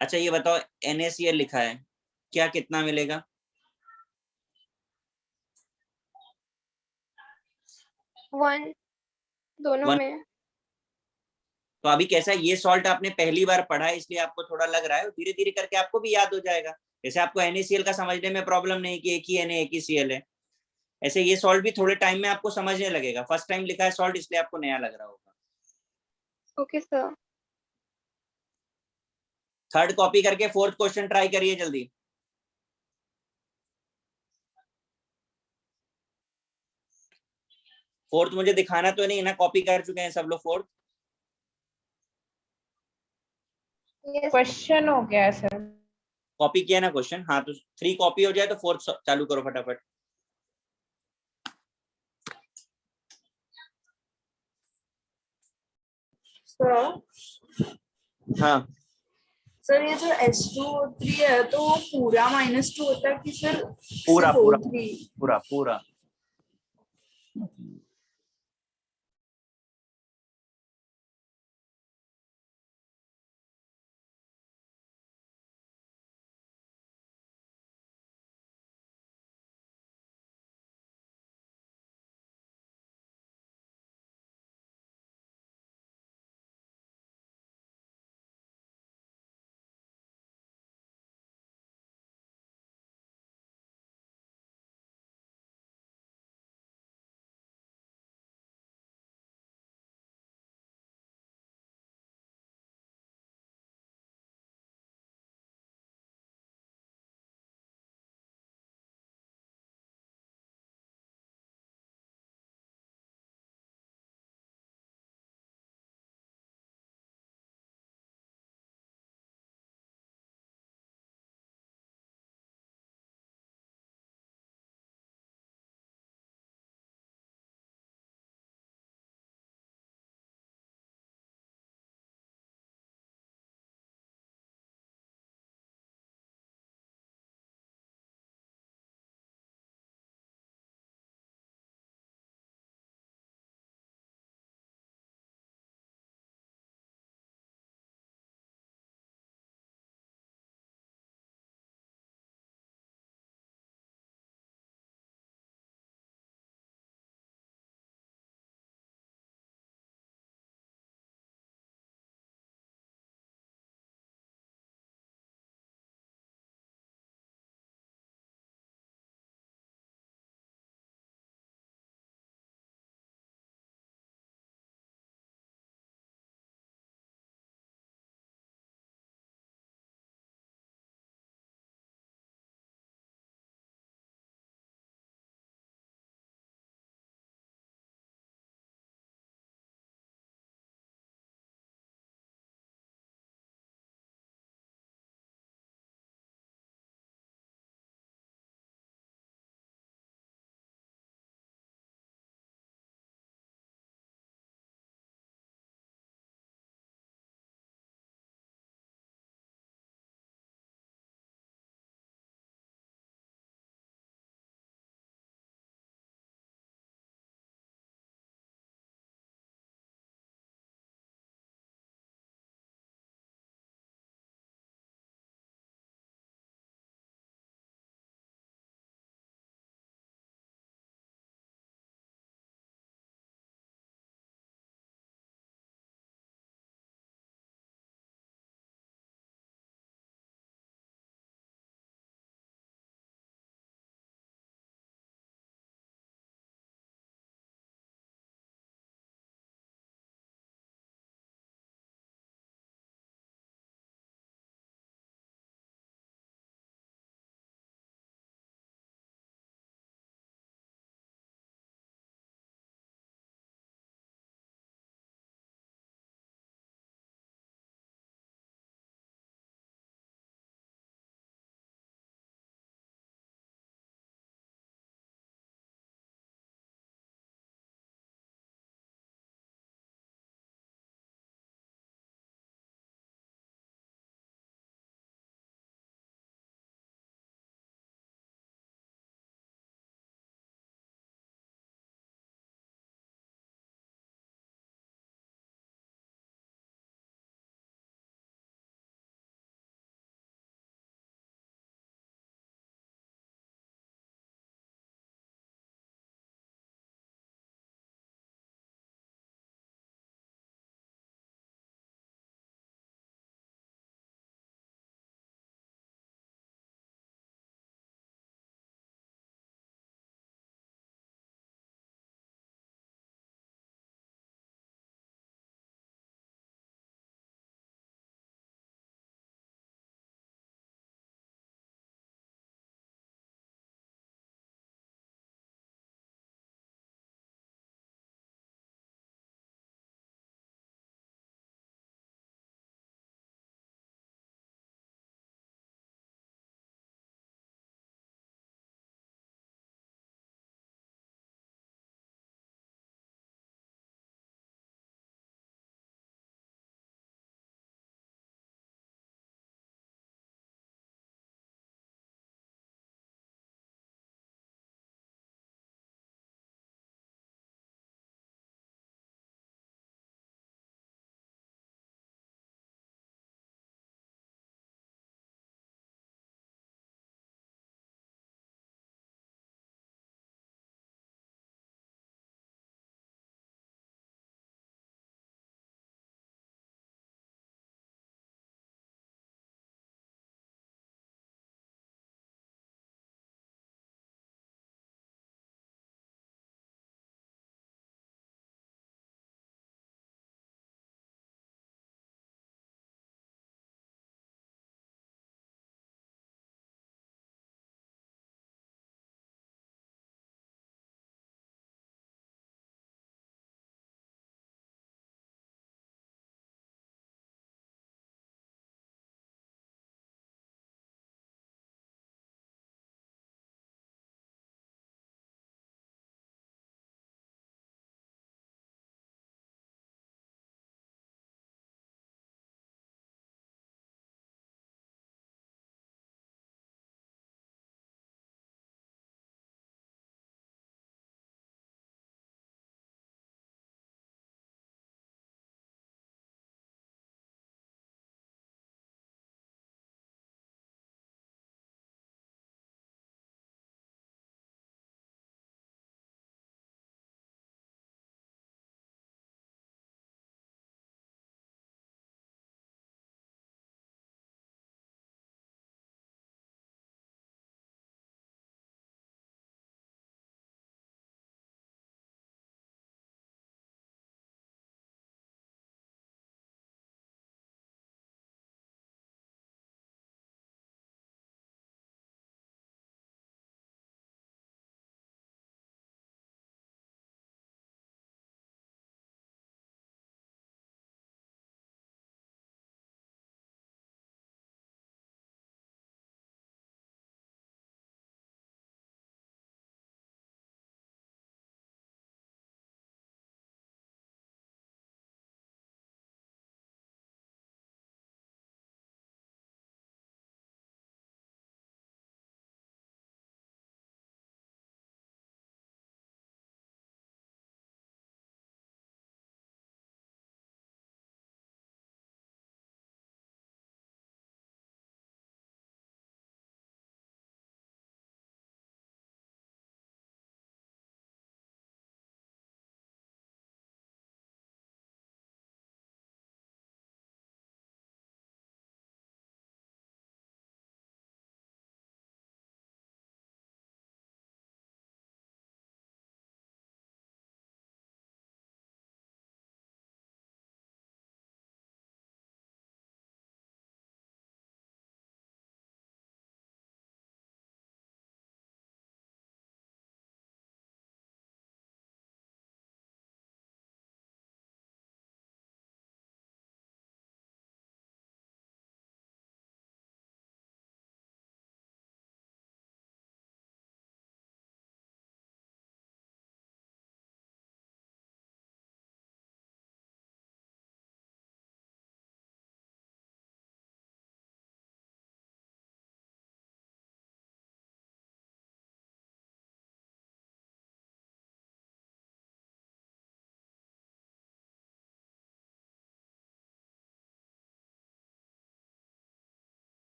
अच्छा ये बताओ, NaCl लिखा है, क्या कितना मिलेगा? 1 दोनों 1। में। तो अभी कैसा है, ये सॉल्ट आपने पहली बार पढ़ा है इसलिए आपको थोड़ा लग रहा है, धीरे धीरे करके आपको भी याद हो जाएगा। जैसे आपको NaCl का समझने में प्रॉब्लम नहीं कि एक ही Na एक ही Cl है, ऐसे ये सॉल्ट भी थोड़े टाइम में आपको समझने लगेगा। फर्स्ट टाइम लिखा है सॉल्ट इसलिए आपको नया लग रहा होगा। Okay sir. थर्ड कॉपी करके फोर्थ क्वेश्चन ट्राई करिए जल्दी। फोर्थ मुझे दिखाना तो नहीं ना, कॉपी कर चुके हैं सब लोग फोर्थ? क्वेश्चन हो गया है सर। कॉपी किया ना क्वेश्चन? हाँ, तो 3 कॉपी हो जाए तो फोर्थ चालू करो फटाफट। सर हाँ, सर ये जो H2O3 है तो वो पूरा -2 होता है कि फिर पूरा सिर्फ पूरा O3? पूरा पूरा।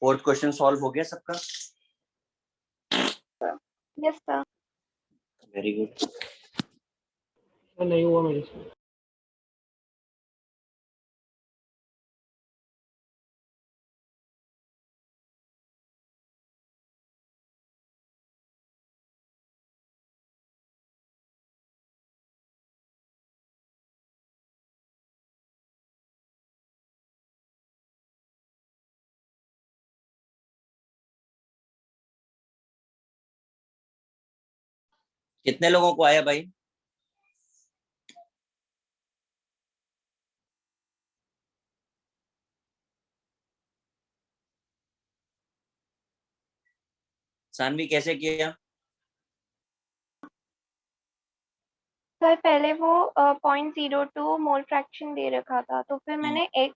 फोर्थ क्वेश्चन सॉल्व हो गया सबका? Yes sir. Very good. नहीं हुआ मेरे से। कितने लोगों को आया भाई? सानवी कैसे किया? सर पहले वो 0.02 मोल फ्रैक्शन दे रखा था, तो फिर मैंने एक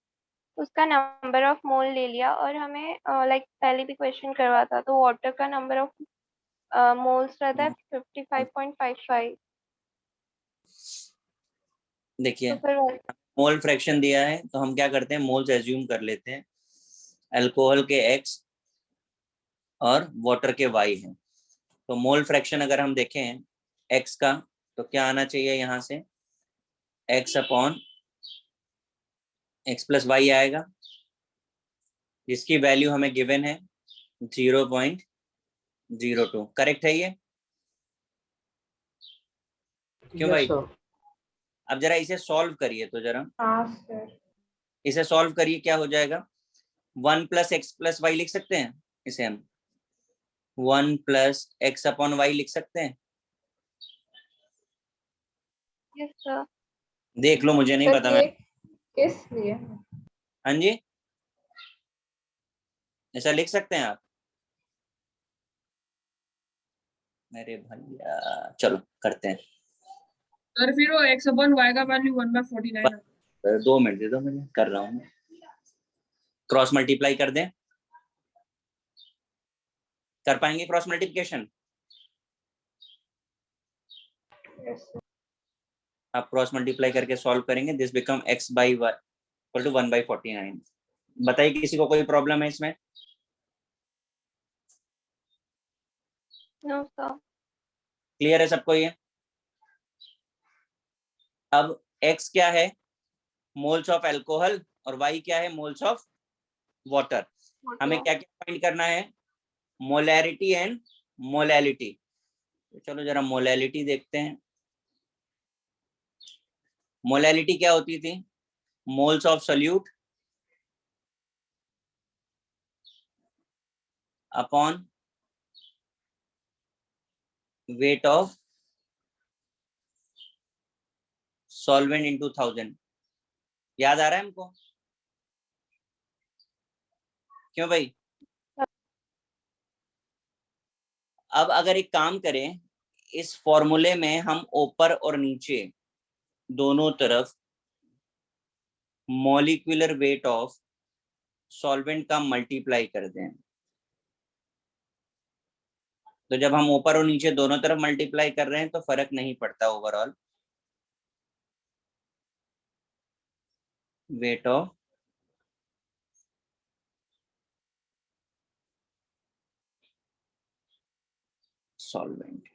उसका नंबर ऑफ मोल ले लिया, और हमें लाइक पहले भी क्वेश्चन करवा था, तो वाटर का नंबर ऑफ मोल्स रहता है 55.55। देखिए, तो फिर मोल फ्रैक्शन दिया है तो हम क्या करते हैं, मोल्स एज्यूम कर लेते हैं। अल्कोहल के x और वाटर के y हैं, तो मोल फ्रैक्शन अगर हम देखें x का, तो क्या आना चाहिए यहाँ से, x upon x plus y आएगा, जिसकी वैल्यू हमें गिवन है 0.02। करेक्ट है ये? क्यों भाई? Yes sir. अब जरा इसे सॉल्व करिए तो जरा, हाँ सर। इसे सॉल्व करिए, क्या हो जाएगा? 1 प्लस एक्स प्लस वाई लिख सकते हैं इसे हम, 1 प्लस एक्स अपॉन वाई लिख सकते हैं। Yes sir. देख लो, मुझे नहीं सर पता। ये मैं किस लिए? हाँ जी, ऐसा लिख सकते हैं आप? अरे भैया चलो करते हैं। सर फिर वो x अपन y का वैल्यू 1/49 2 मिनट दे दो, मुझे कर रहा हूँ। क्रॉस मल्टीप्लाई कर दें, कर पाएंगे क्रॉस मल्टीप्लिकेशन? आप क्रॉस मल्टीप्लाई करके सॉल्व करेंगे, this become x by y equal to 1/49। बताइए किसी को कोई प्रॉब्लम है इसमें? No sir. क्लियर है सबको ये? अब x क्या है, मोल्स ऑफ अल्कोहल, और y क्या है, मोल्स ऑफ वाटर। हमें क्या क्या फाइंड करना है, मोलैरिटी एंड मोलैलिटी। तो चलो जरा मोलैलिटी देखते हैं। मोलैलिटी क्या होती थी, moles of solute upon weight of solvent into 1000। याद आ रहा है हमको? क्यों भाई? अब अगर एक काम करें, इस फॉर्मूले में हम ऊपर और नीचे दोनों तरफ मॉलिक्यूलर वेट ऑफ सॉल्वेंट का मल्टीप्लाई कर दें, तो जब हम ऊपर और नीचे दोनों तरफ मल्टीप्लाई कर रहे हैं तो फर्क नहीं पड़ता ओवरऑल वेट ऑफ सॉल्वेंट।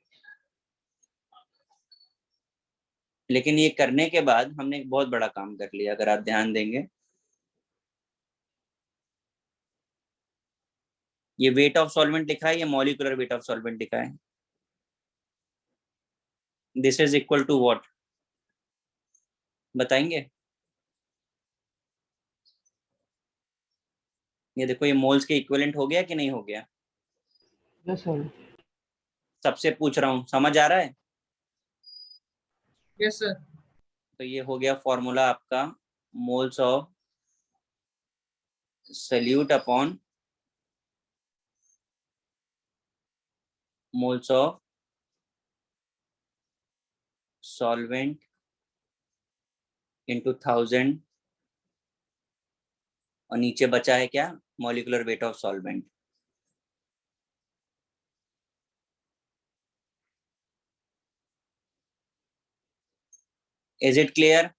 लेकिन ये करने के बाद हमने एक बहुत बड़ा काम कर लिया, अगर आप ध्यान देंगे। ये वेट ऑफ सॉल्वेंट लिखा है, ये मॉलिक्यूलर वेट ऑफ सॉल्वेंट लिखा है। This is equal to what, बताएंगे? ये देखो, ये मोल्स के इक्विवेलेंट हो गया कि नहीं हो गया? Yes sir. सबसे पूछ रहा हूँ, समझ आ रहा है? Yes sir. तो ये हो गया फॉर्मूला आपका, moles of solute upon moles of solvent into 1000, और नीचे बचा है क्या, molecular weight of solvent. Is it clear?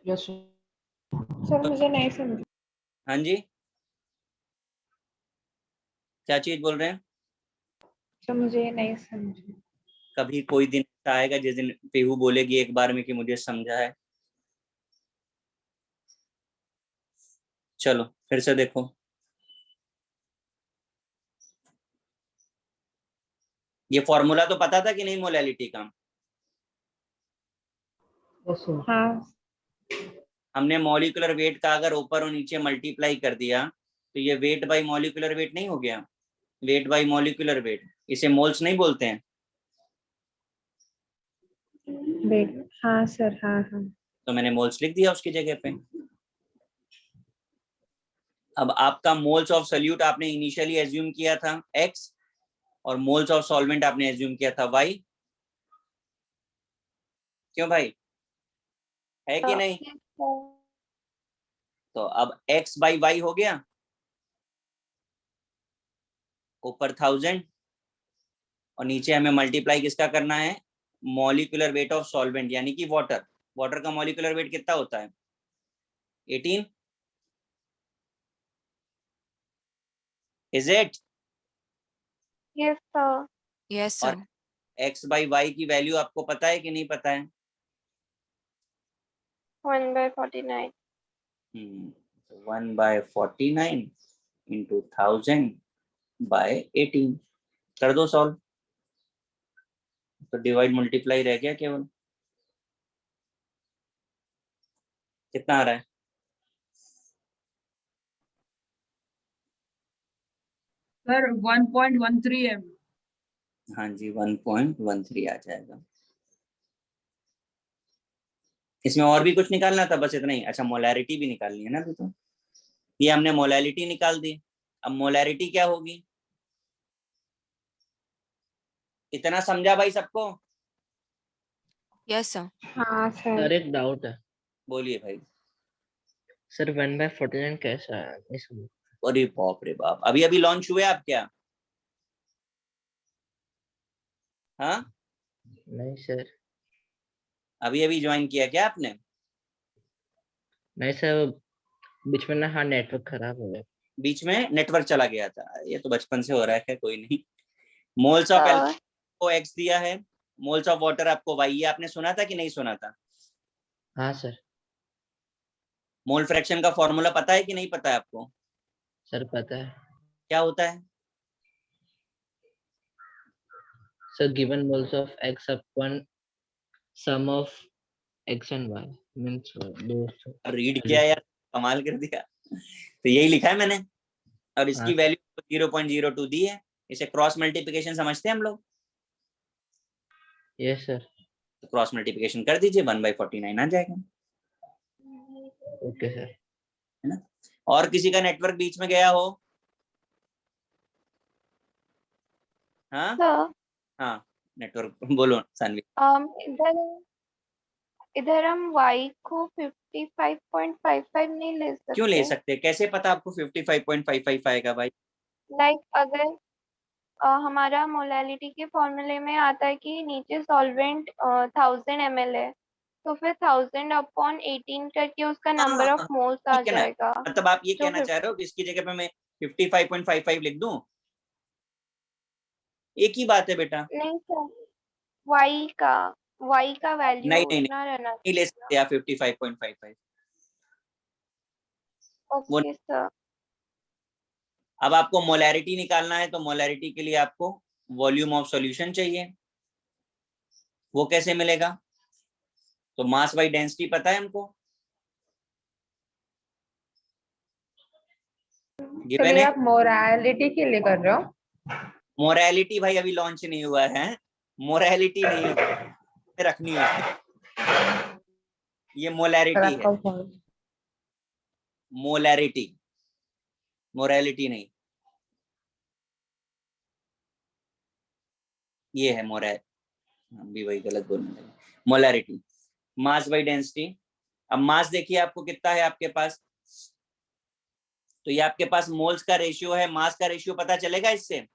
Yes sir. Sir मुझे नहीं समझ। हाँ जी, क्या चीज बोल रहे हैं? तो मुझे नहीं समझ। कभी कोई दिन ऐसा आएगा जिस दिन पीहू बोलेगी एक बार में कि मुझे समझा है। चलो फिर से देखो, ये फॉर्मूला तो पता था कि नहीं मोलैलिटी का? Yes sir. हाँ हमने मॉलिक्यूलर वेट का अगर ऊपर और नीचे मल्टीप्लाई कर दिया तो ये वेट बाय मॉलिक्यूलर वेट नहीं हो गया? वेट बाय मॉलिक्यूलर वेट, इसे मोल्स नहीं बोलते हैं? वेट, हाँ सर, हाँ हाँ। तो मैंने मोल्स लिख दिया उसकी जगह पे। अब आपका मोल्स ऑफ सोल्यूट आपने इनिशियली एज्यूम किया था x, और मोल्स ऑफ सॉल्वेंट आपने एज्यूम किया था y। क्यों भाई, है कि नहीं? तो अब x बाई y हो गया, ऊपर 1000 और नीचे हमें मल्टीप्लाई किसका करना है? मॉलिक्यूलर वेट ऑफ सॉल्वेंट, यानी कि वाटर। वाटर का मॉलिक्यूलर वेट कितना होता है? 18। Is it? Yes sir. Yes और सर। x बाई y की वैल्यू आपको पता है कि नहीं पता है? 1/49। 1/49 इंटू 1000/18। कर दो सॉल्व, तो डिवाइड मल्टीप्लाई रह गया केवल। कितना आ रहा है? Sir 1.13 m। हाँ जी 1.13 आ जाएगा। इसमें और भी कुछ निकालना था? बस इतना ही? अच्छा मोलैरिटी भी निकालनी है ना अभी तो। ये हमने मोलैरिटी निकाल दी। अब मोलैरिटी क्या होगी? इतना समझा भाई सबको? Yes sir. हाँ सर सर। एक डाउट है बोलिए भाई। सर, 1/49 कैसा है इसमें? अरे बाप रे बाप, अभी अभी लॉन्च हुए आप क्या? हाँ नहीं सर। अभी अभी ज्वाइन किया क्या आपने? नहीं सर, बीच में ना, हाँ, नेटवर्क खराब हो गया। बीच में नेटवर्क चला गया था, ये तो बचपन से हो रहा है, कोई नहीं। मोल्स ऑफ सर एल्कोहल को x दिया है, मोल्स ऑफ वाटर आपको y। ये आपने सुना था कि नहीं सुना था? हाँ सर। मोल फ्रैक्शन का फॉर्मूला पता है कि नहीं पता है आपको? सर पता है। क्या होता है? Sir given moles of x upon sum of x and y means दो। रीड किया यार, कमाल कर दिया। तो यही लिखा है मैंने, और इसकी हाँ। वैल्यू 0.02 दी है। इसे क्रॉस मल्टीप्लिकेशन समझते हैं हम लोग? Yes sir. तो क्रॉस मल्टीप्लिकेशन कर दीजिए, 1/49 आ जाएगा, ओके सर। है ना? और किसी का नेटवर्क बीच में गया हो? हाँ सर हाँ नेटवर्क बोलो सानवी। इधर इधर हम y को 55.55 नहीं ले सकते? क्यों ले सकते? कैसे पता आपको 55.55 आएगा भाई? लाइक अगर हमारा मोलैलिटी के फॉर्मूले में आता है कि नीचे सॉल्वेंट 1000 ml है, तो फिर 1000/18 करके उसका नंबर ऑफ मोल्स आ ठीक है ना, जाएगा। मतलब आप ये जो कहना चाह रहे हो कि इसकी जगह पे मैं 55.55 लिख दूं? एक ही बात है बेटा। नहीं सर, y का वैल्यू नहीं नहीं नहीं, उतना रहना नहीं ले सकते आप 55.55। वो ओके सर। अब आपको मोलैरिटी निकालना है, तो मोलैरिटी के लिए आपको वॉल्यूम ऑफ सॉल्यूशन चाहिए। वो कैसे मिलेगा? तो मास बाई डेंसिटी पता है हमको, सर गिवन ये है। आप मोरालिटी के लिए कर रहे हो? मोरालिटी भाई अभी लॉन्च नहीं हुआ है, मोरालिटी नहीं होती, रखनी होती, ये मोलैरिटी है। मोलैरिटी, मोरालिटी नहीं, ये है मोरल। भी वही गलत बोलने लगे। Molarity, mass by density. अब मास देखिए आपको कितना है आपके पास, तो ये आपके पास मोल्स का रेशियो है, मास का रेशियो पता चलेगा इससे?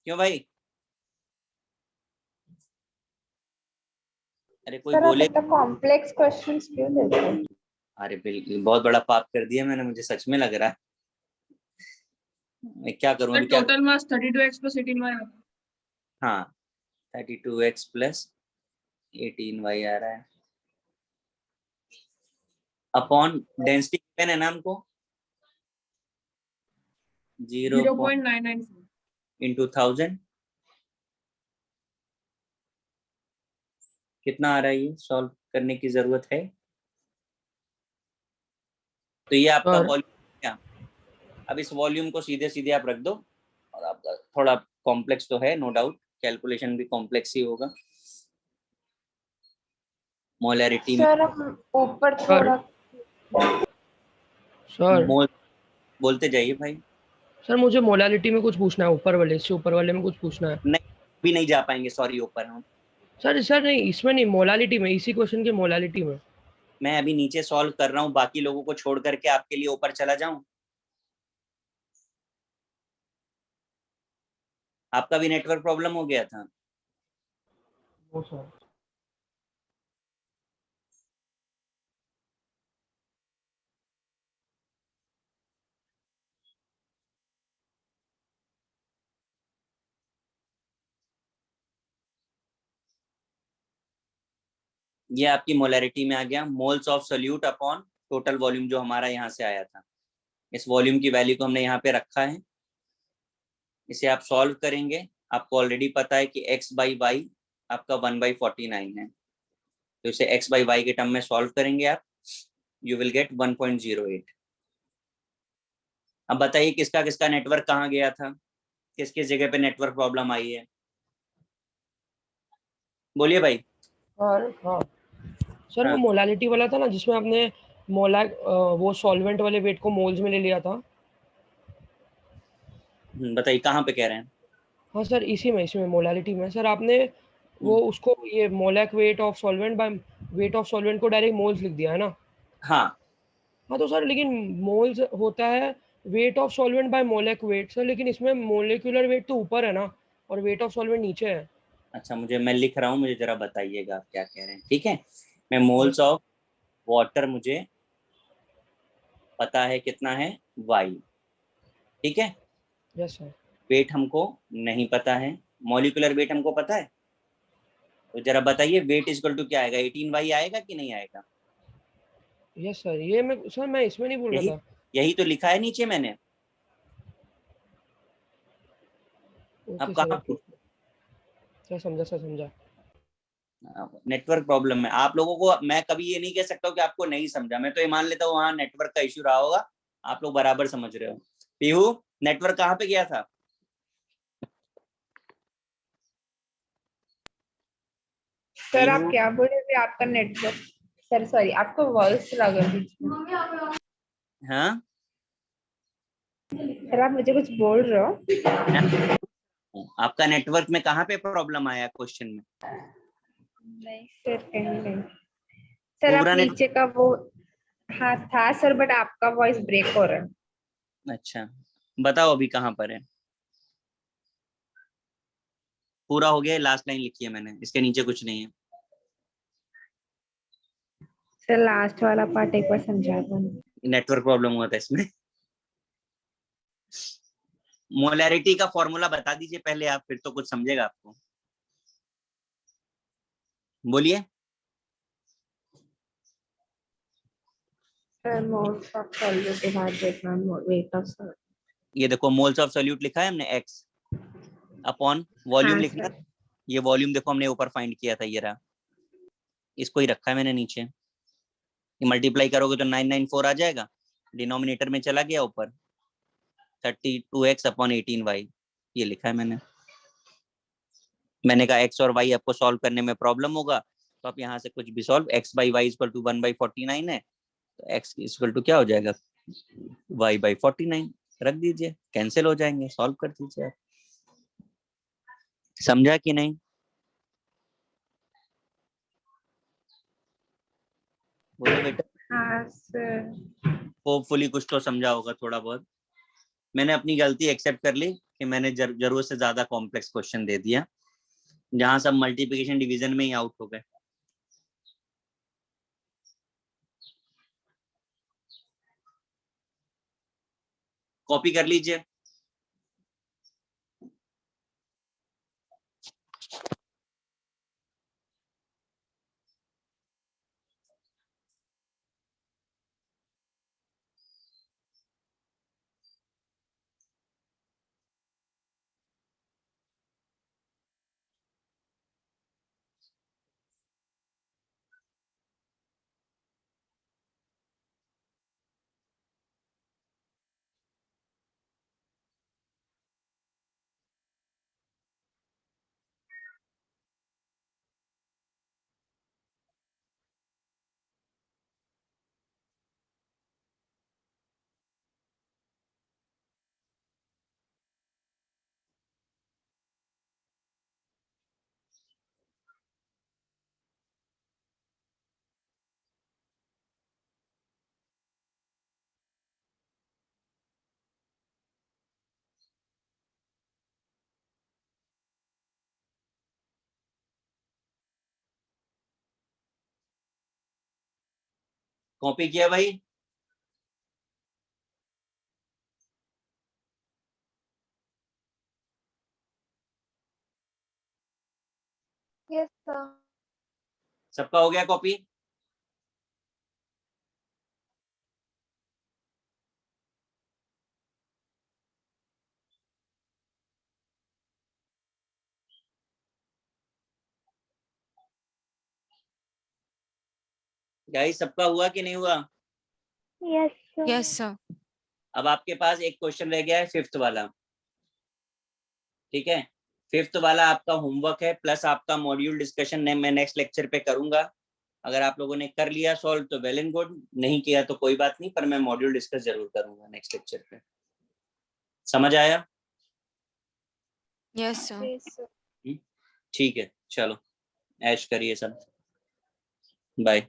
क्यों भाई? अरे कोई सर आप बोले। इतना कॉम्प्लेक्स क्वेश्चंस क्यों देते हो? अरे बिल्कुल, बहुत बड़ा पाप कर दिया मैंने, मुझे सच में लग रहा है। मैं क्या करूं अभी, क्या total mass 32x plus 18y। हाँ 32x plus 18y आ रहा है अपॉन डेंसिटी गिवन है ना हमको 0.994 into 1000 कितना आ रहा है, ये सॉल्व करने की जरूरत है। तो ये आपका सर वॉल्यूम क्या, अब इस वॉल्यूम को सीधे सीधे आप रख दो और आपका थोड़ा कॉम्प्लेक्स तो है नो डाउट, कैलकुलेशन भी कॉम्प्लेक्स ही होगा। मोलैरिटी में सर हम ऊपर सर थोड़ा सर मोल बोलते जाइए भाई। सर मुझे मोलालिटी में कुछ पूछना है, ऊपर वाले, इससे ऊपर वाले में कुछ पूछना है। नहीं भी नहीं जा पाएंगे, सॉरी ऊपर हम। सर नहीं, इसमें नहीं, मोलालिटी में, इसी क्वेश्चन के मोलालिटी में। मैं अभी नीचे सॉल्व कर रहा हूँ, बाकी लोगों को छोड़ करके आपके लिए ऊपर चला जाऊं। आपका भी नेटवर्क प्रॉब्लम हो गया था। वो सर ये आपकी मोलैरिटी में आ गया, moles of solute upon total volume जो हमारा यहाँ से आया था। इस वॉल्यूम की वैल्यू को हमने यहाँ पे रखा है, इसे आप सॉल्व करेंगे। आपको ऑलरेडी पता है कि x बाई वाई आपका 1/49 है, तो इसे x बाई वाई के टर्म में सॉल्व करेंगे आप, यू विल गेट 1.08। अब बताइए किसका किसका नेटवर्क कहाँ गया था, किस किस जगह पे नेटवर्क प्रॉब्लम आई है, बोलिए भाई। हाँ सर, वो हाँ मोलालिटी वाला था ना, जिसमें आपने वो सॉल्वेंट वाले वेट को मोल्स में ले लिया था। बताइए कहाँ पे कह रहे हैं। हाँ सर, इसमें मोलालिटी में सर आपने वो उसको ये molecular weight of solvent by weight of solvent को डायरेक्ट मोल्स लिख दिया है ना। हाँ तो सर लेकिन मोल्स होता है weight of solvent by molecular weight sir, लेकिन इसमें मोलिकुलर वेट तो ऊपर है ना और वेट ऑफ सॉल्वेंट नीचे है। अच्छा, मैं लिख रहा हूँ, मुझे जरा बताइएगा आप क्या कह रहे हैं, ठीक है। मैं मोल्स ऑफ वाटर मुझे पता है कितना है y, ठीक है। Yes sir. वेट हमको नहीं पता है, मॉलिक्यूलर वेट हमको पता है, तो जरा बताइए वेट इक्वल टू क्या आएगा, 18y आएगा कि नहीं आएगा। यस सर, ये मैं इसमें नहीं बोल रहा था। यही तो लिखा है नीचे मैंने। ओके आप सर, कहाँ ओके सर, समझा। नेटवर्क प्रॉब्लम है आप लोगों को, मैं कभी ये नहीं कह सकता हूँ कि आपको नहीं समझा, मैं तो ये मान लेता हूँ वहाँ नेटवर्क का इश्यू रहा होगा, आप लोग बराबर समझ रहे हो। पीहू नेटवर्क कहाँ पे गया था। सर आप क्या बोल रहे थे, आपका नेटवर्क, सर सॉरी आपको वॉइस लगा बीच में। हाँ सर आप मुझे कुछ बोल रहे हो। आपका नेटवर्क में कहाँ पे प्रॉब्लम आया क्वेश्चन में। नहीं सर कहीं नहीं सर, आप पूरा नीचे का वो, हाँ था सर, बट आपका वॉइस ब्रेक हो रहा है। अच्छा बताओ अभी कहाँ पर है। पूरा हो गया, लास्ट लाइन लिखी है मैंने, इसके नीचे कुछ नहीं है। सर लास्ट वाला पार्ट एक बार समझा दो। नेटवर्क प्रॉब्लम हुआ था इसमें। मोलैरिटी का फॉर्मूला बता दीजिए पहले आप, फिर तो कुछ समझेगा आपको, बोलिए। Sir moles of solute divided by weight of solute. ये देखो मोल्स ऑफ सोल्यूट लिखा है हमने, x अपॉन वॉल्यूम हाँ लिखना, सर। ये वॉल्यूम देखो हमने ऊपर फाइंड किया था, ये रहा, इसको ही रखा है मैंने नीचे। ये मल्टीप्लाई करोगे तो 994 आ जाएगा, डिनोमिनेटर में चला गया ऊपर, 32x अपॉन 18y, ये लिखा है मैंने कहा x और y आपको सॉल्व करने में प्रॉब्लम होगा तो आप यहाँ से कुछ भी solve, x by y equal to 1/49 है, तो x इक्वल टू क्या हो जाएगा, y/49 रख दीजिए, कैंसिल हो जाएंगे, सॉल्व कर दीजिए आप। समझा कि नहीं। बोलो बेटा। हाँ सर। होपफुली कुछ तो समझा होगा थोड़ा बहुत। मैंने अपनी गलती एक्सेप्ट कर ली कि मैंने जरूरत से ज्यादा कॉम्प्लेक्स क्वेश्चन दे दिया, जहां सब मल्टीप्लिकेशन डिवीजन में ही आउट हो गए। कॉपी कर लीजिए, कॉपी किया भाई? Yes sir. सबका हो गया कॉपी? गाइस सबका हुआ कि नहीं हुआ? Yes Yes, sir. अब आपके पास एक क्वेश्चन रह गया है, 5th वाला। ठीक है, 5th वाला आपका होमवर्क है, प्लस आपका मॉड्यूल डिस्कशन मैं नेक्स्ट लेक्चर पे करूंगा। अगर आप लोगों ने कर लिया सॉल्व तो वेल एंड गुड, नहीं किया तो कोई बात नहीं, पर मैं मॉड्यूल डिस्कस जरूर करूंगा नेक्स्ट लेक्चर पे। समझ आया? Yes, sir. ठीक है, चलो ऐश करिए सब, बाय।